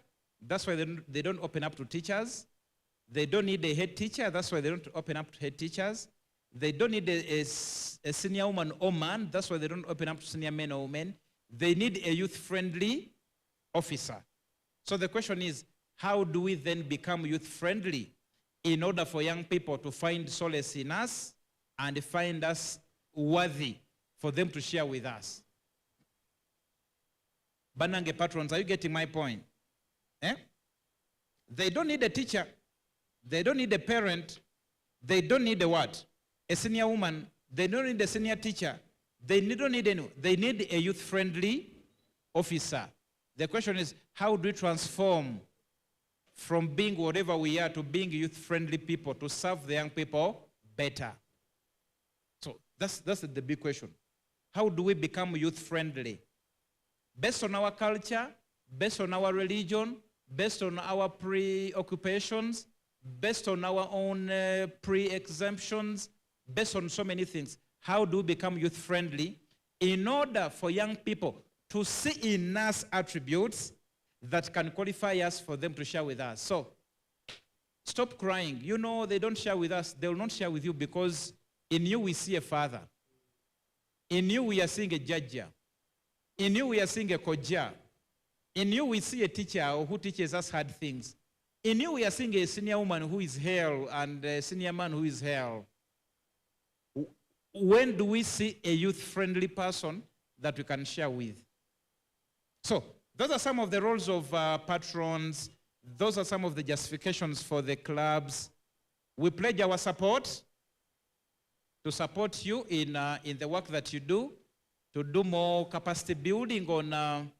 that's why they don't open up to teachers. They don't need a head teacher, that's why they don't open up to head teachers. They don't need a senior woman or man, that's why they don't open up to senior men or women. They need a youth-friendly officer. So the question is, how do we then become youth-friendly? in order for young people to find solace in us and find us worthy for them to share with us. Banange patrons, are you getting my point? They don't need a teacher. They don't need a parent. They don't need a what? A senior woman. They don't need a senior teacher. They don't need any. They need a youth-friendly officer. The question is, how do we transform from being whatever we are to being youth-friendly people to serve the young people better? So that's the big question. How do we become youth-friendly? Based on our culture, based on our religion, based on our preoccupations, based on our own pre-exemptions, based on so many things. How do we become youth-friendly in order for young people to see in us attributes that can qualify us for them to share with us? So, stop crying. You know, they don't share with us. They will not share with you because in you we see a father. In you we are seeing a judge. In you we are seeing a koja. In you we see a teacher who teaches us hard things. In you we are seeing a senior woman who is hell and a senior man who is hell. When do we see a youth-friendly person that we can share with? So, those are some of the roles of patrons. Those are some of the justifications for the clubs. We pledge our support to support you in the work that you do, to do more capacity building on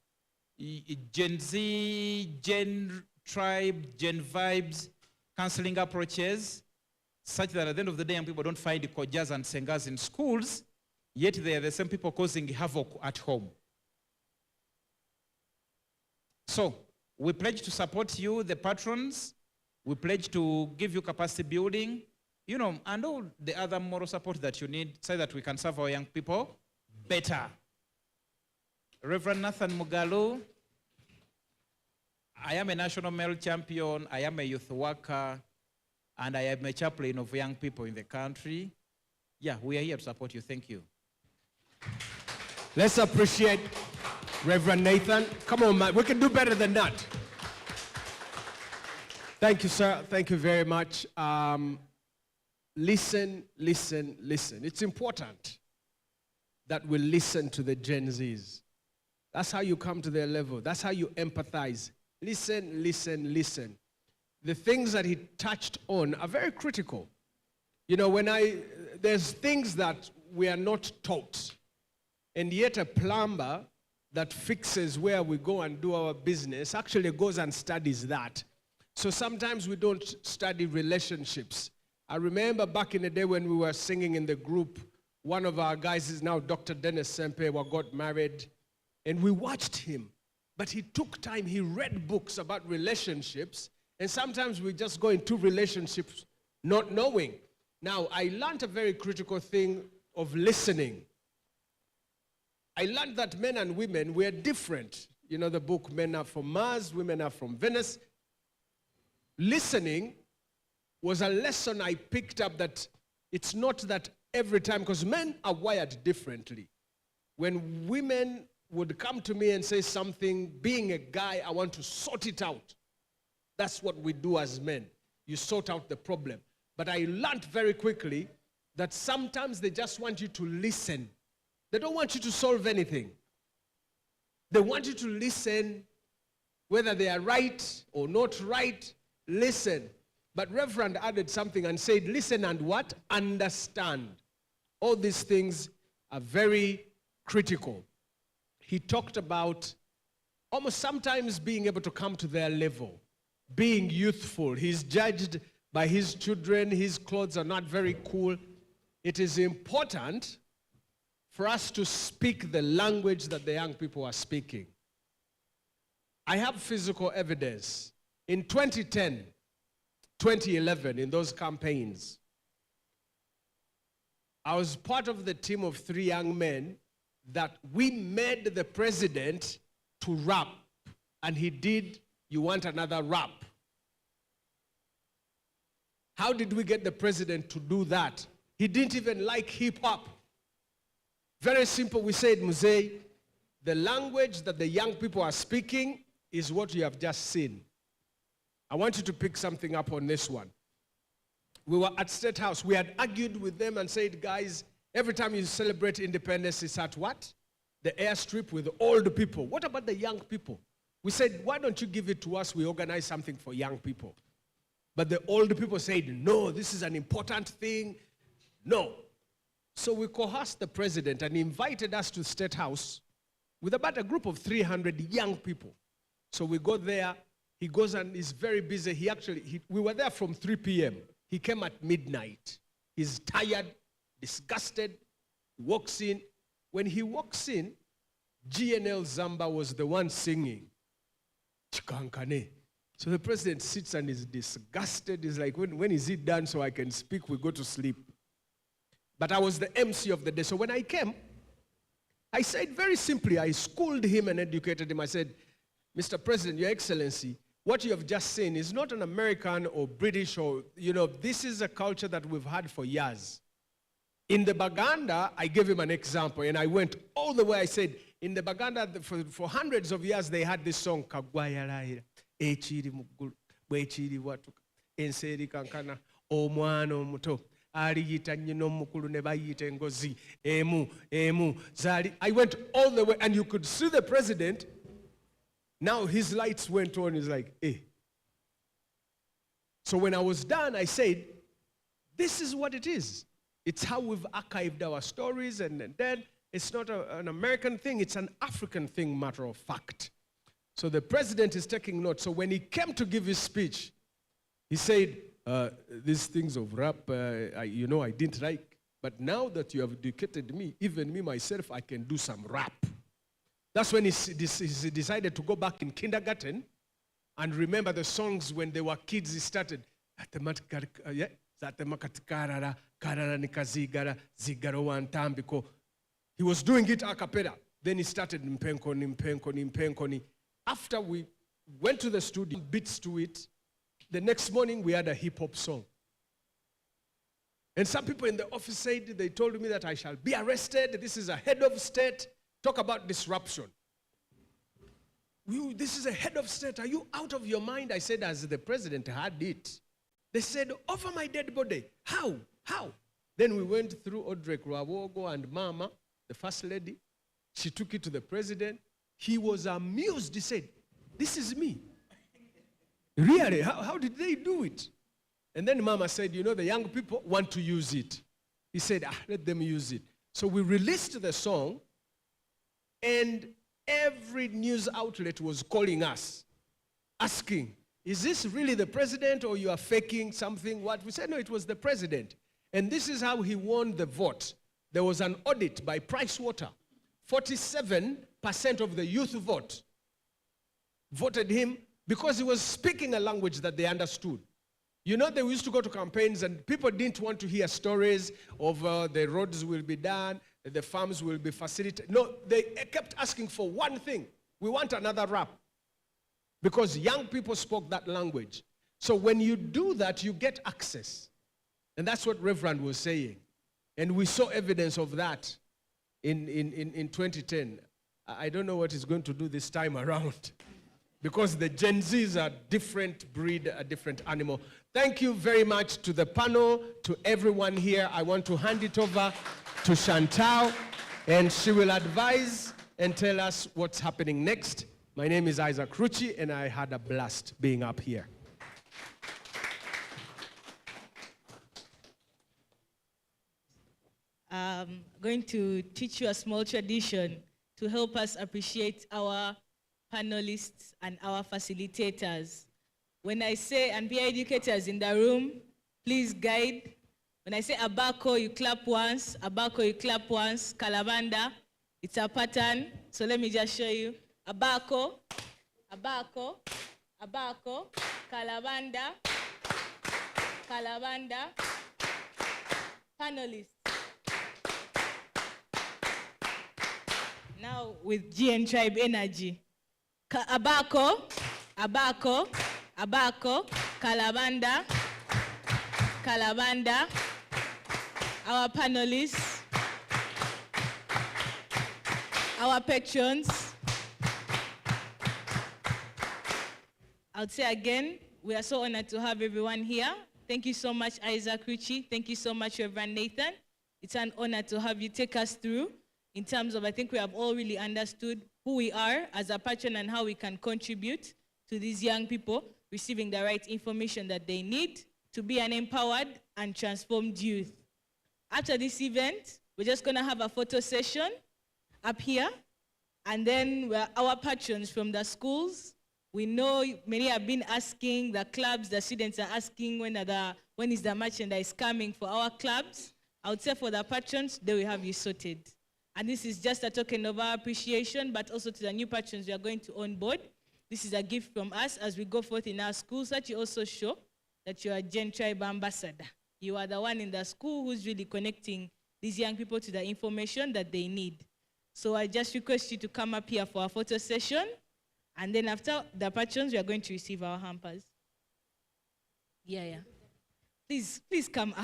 Gen Z, Gen Tribe, Gen Vibes, counseling approaches, such that at the end of the day, young people don't find kojas and sengas in schools, yet they are the same people causing havoc at home. So, we pledge to support you, the patrons. We pledge to give you capacity building, you know, and all the other moral support that you need so that we can serve our young people better. Reverend Nathan Mugalu, I am a national male champion, I am a youth worker, and I am a chaplain of young people in the country. Yeah, we are here to support you. Thank you. Let's appreciate Reverend Nathan. Come on, man. We can do better than that. Thank you, sir. Thank you very much. Listen, listen, listen. It's important that we listen to the Gen Zs. That's how you come to their level. That's how you empathize. Listen, listen, listen. The things that he touched on are very critical. You know, there's things that we are not taught. And yet a plumber that fixes where we go and do our business actually goes and studies that. So sometimes we don't study relationships. I remember back in the day when we were singing in the group, one of our guys is now Dr. Dennis Sempewa, got married, and we watched him. But he took time, he read books about relationships, and sometimes we just go into relationships not knowing. Now, I learned a very critical thing of listening. I learned that men and women were different. You know the book, Men Are From Mars, Women Are From Venus. Listening was a lesson I picked up that it's not that every time, because men are wired differently. When women would come to me and say something, being a guy, I want to sort it out. That's what we do as men. You sort out the problem. But I learned very quickly that sometimes they just want you to listen. They don't want you to solve anything. They want you to listen, whether they are right or not right, listen. But Reverend added something and said, listen and what? Understand. All these things are very critical. He talked about almost sometimes being able to come to their level, being youthful. He's judged by his children. His clothes are not very cool. It is important for us to speak the language that the young people are speaking. I have physical evidence. In 2010, 2011, in those campaigns, I was part of the team of 3 young men that we made the president to rap, and he did, you want another rap. How did we get the president to do that? He didn't even like hip-hop. Very simple, we said, Mzee, the language that the young people are speaking is what you have just seen. I want you to pick something up on this one. We were at State House. We had argued with them and said, guys, every time you celebrate independence, it's at what? The airstrip with all the people. What about the young people? We said, why don't you give it to us? We organize something for young people. But the old people said, no, this is an important thing. No. So we coerced the president and he invited us to State House with about a group of 300 young people. So we go there. He goes and is very busy. We were there from 3 p.m. He came at midnight. He's tired, disgusted, walks in. When he walks in, GNL Zamba was the one singing. Chikankane. So the president sits and is disgusted. He's like, when is it done so I can speak? We go to sleep. But I was the MC of the day. So when I came, I said very simply, I schooled him and educated him. I said, Mr. President, Your Excellency, what you have just seen is not an American or British or, this is a culture that we've had for years. In the Baganda, I gave him an example, and I went all the way. I said, in the Baganda, for hundreds of years, they had this song, Kagwayalaira, Echiri Mugulu, Bwechiri Watuka, Enseri Kankana, Omwana Omuto, Ariyita Nyino Mukulu Nebayite Ngozi, Emu, Zari. I went all the way, and you could see the president. Now his lights went on. He's like, eh. So when I was done, I said, this is what it is. It's how we've archived our stories, and then it's not an American thing, it's an African thing, matter of fact. So the president is taking notes. So when he came to give his speech, he said, these things of rap, I didn't like, but now that you have educated me, even me myself, I can do some rap. That's when he decided to go back in kindergarten and remember the songs when they were kids. He started, he was doing it a cappella. Then he started Mpenkoni. After we went to the studio, beats to it, the next morning we had a hip-hop song. And some people in the office said, they told me that I shall be arrested. This is a head of state. Talk about disruption. This is a head of state. Are you out of your mind? I said, as the president had it. They said, over my dead body. How? Then we went through Audrey Rwawogo and Mama, the first lady. She took it to the president. He was amused. He said, this is me. Really? How did they do it? And then Mama said, the young people want to use it. He said, let them use it. So we released the song, and every news outlet was calling us, asking, is this really the president or you are faking something? What? We said, no, it was the president. And this is how he won the vote. There was an audit by Pricewater. 47% of the youth voted him because he was speaking a language that they understood. They used to go to campaigns and people didn't want to hear stories of the roads will be done, the farms will be facilitated. No, they kept asking for one thing. We want another rap. Because young people spoke that language. So when you do that, you get access. And that's what Reverend was saying. And we saw evidence of that in 2010. I don't know what he's going to do this time around. Because the Gen Zs are a different breed, a different animal. Thank you very much to the panel, to everyone here. I want to hand it over to Chantal, and she will advise and tell us what's happening next. My name is Isaac Ruchi, and I had a blast being up here. I'm going to teach you a small tradition to help us appreciate our panelists and our facilitators. When I say, and peer educators in the room, please guide. When I say abako, you clap once. Abako, you clap once. Kalabanda, it's a pattern. So let me just show you. Abako, abako, abako, kalabanda, kalabanda, panelists. Now with GN Tribe energy. Abako, abako, abako, kalabanda, kalabanda, our panelists, our patrons. I'll say again, we are so honored to have everyone here. Thank you so much, Isaac Ritchie. Thank you so much, Reverend Nathan. It's an honor to have you take us through in terms of, I think we have all really understood who we are as a patron and how we can contribute to these young people receiving the right information that they need to be an empowered and transformed youth. After this event, we're just going to have a photo session up here, and then our patrons from the schools. We know many have been asking, the clubs, the students are asking when is the merchandise coming for our clubs. I would say for the patrons, they will have you sorted. And this is just a token of our appreciation, but also to the new patrons we are going to onboard. This is a gift from us as we go forth in our schools, that you also show that you are a Gen Tribe ambassador. You are the one in the school who's really connecting these young people to the information that they need. So I just request you to come up here for a photo session. And then after the patrons, we are going to receive our hampers. Yeah. Please come up.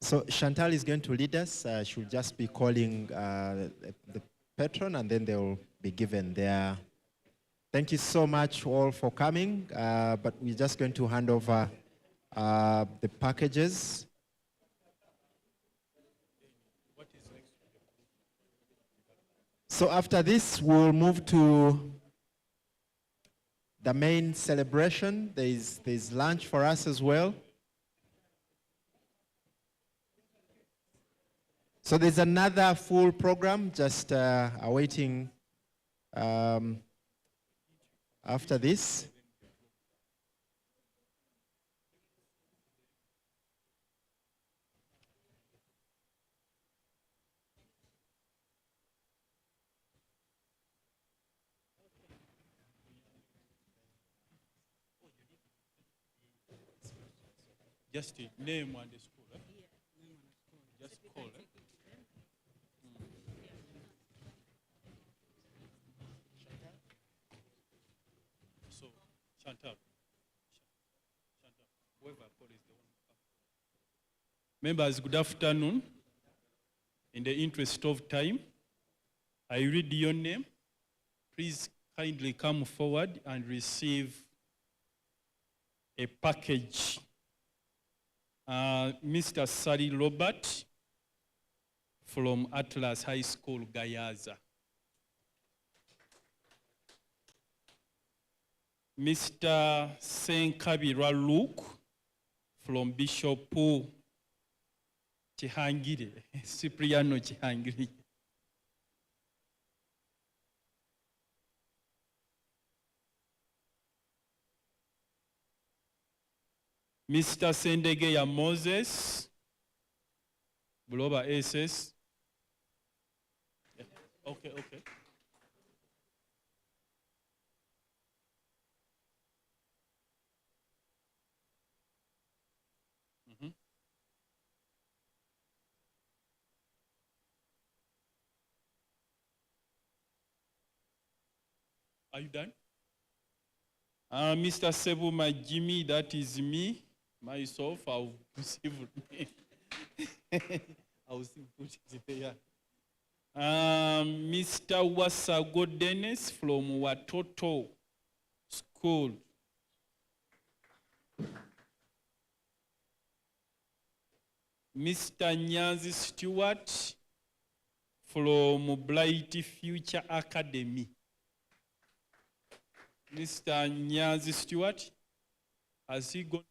So Chantal is going to lead us. She'll just be calling the patron, and then they'll be given their. Thank you so much all for coming, but we're just going to hand over the packages. So after this, we'll move to the main celebration. There's lunch for us as well. So there's another full program just awaiting after this. Just the name and the school, eh? Just call, eh? So, Chantal. Whoever call is the one. Members, good afternoon. In the interest of time, I read your name. Please kindly come forward and receive a package. Mr. Sally Robert from Atlas High School, Gayaza. Mr. Senkabirwa Luke from Bishop Chihangire, Cipriano Chihangire. Mr. Sendegeya Moses, Global SS. Yeah. Okay. Mhm. Are you done? Mr. Sebuma Jimmy, that is me. Myself, I'll receive it. I'll put it there. Mr. Wasago Dennis from Watoto School. Mr. Nyanzi Stewart from Bright Future Academy. Mr. Nyanzi Stewart, has he gone?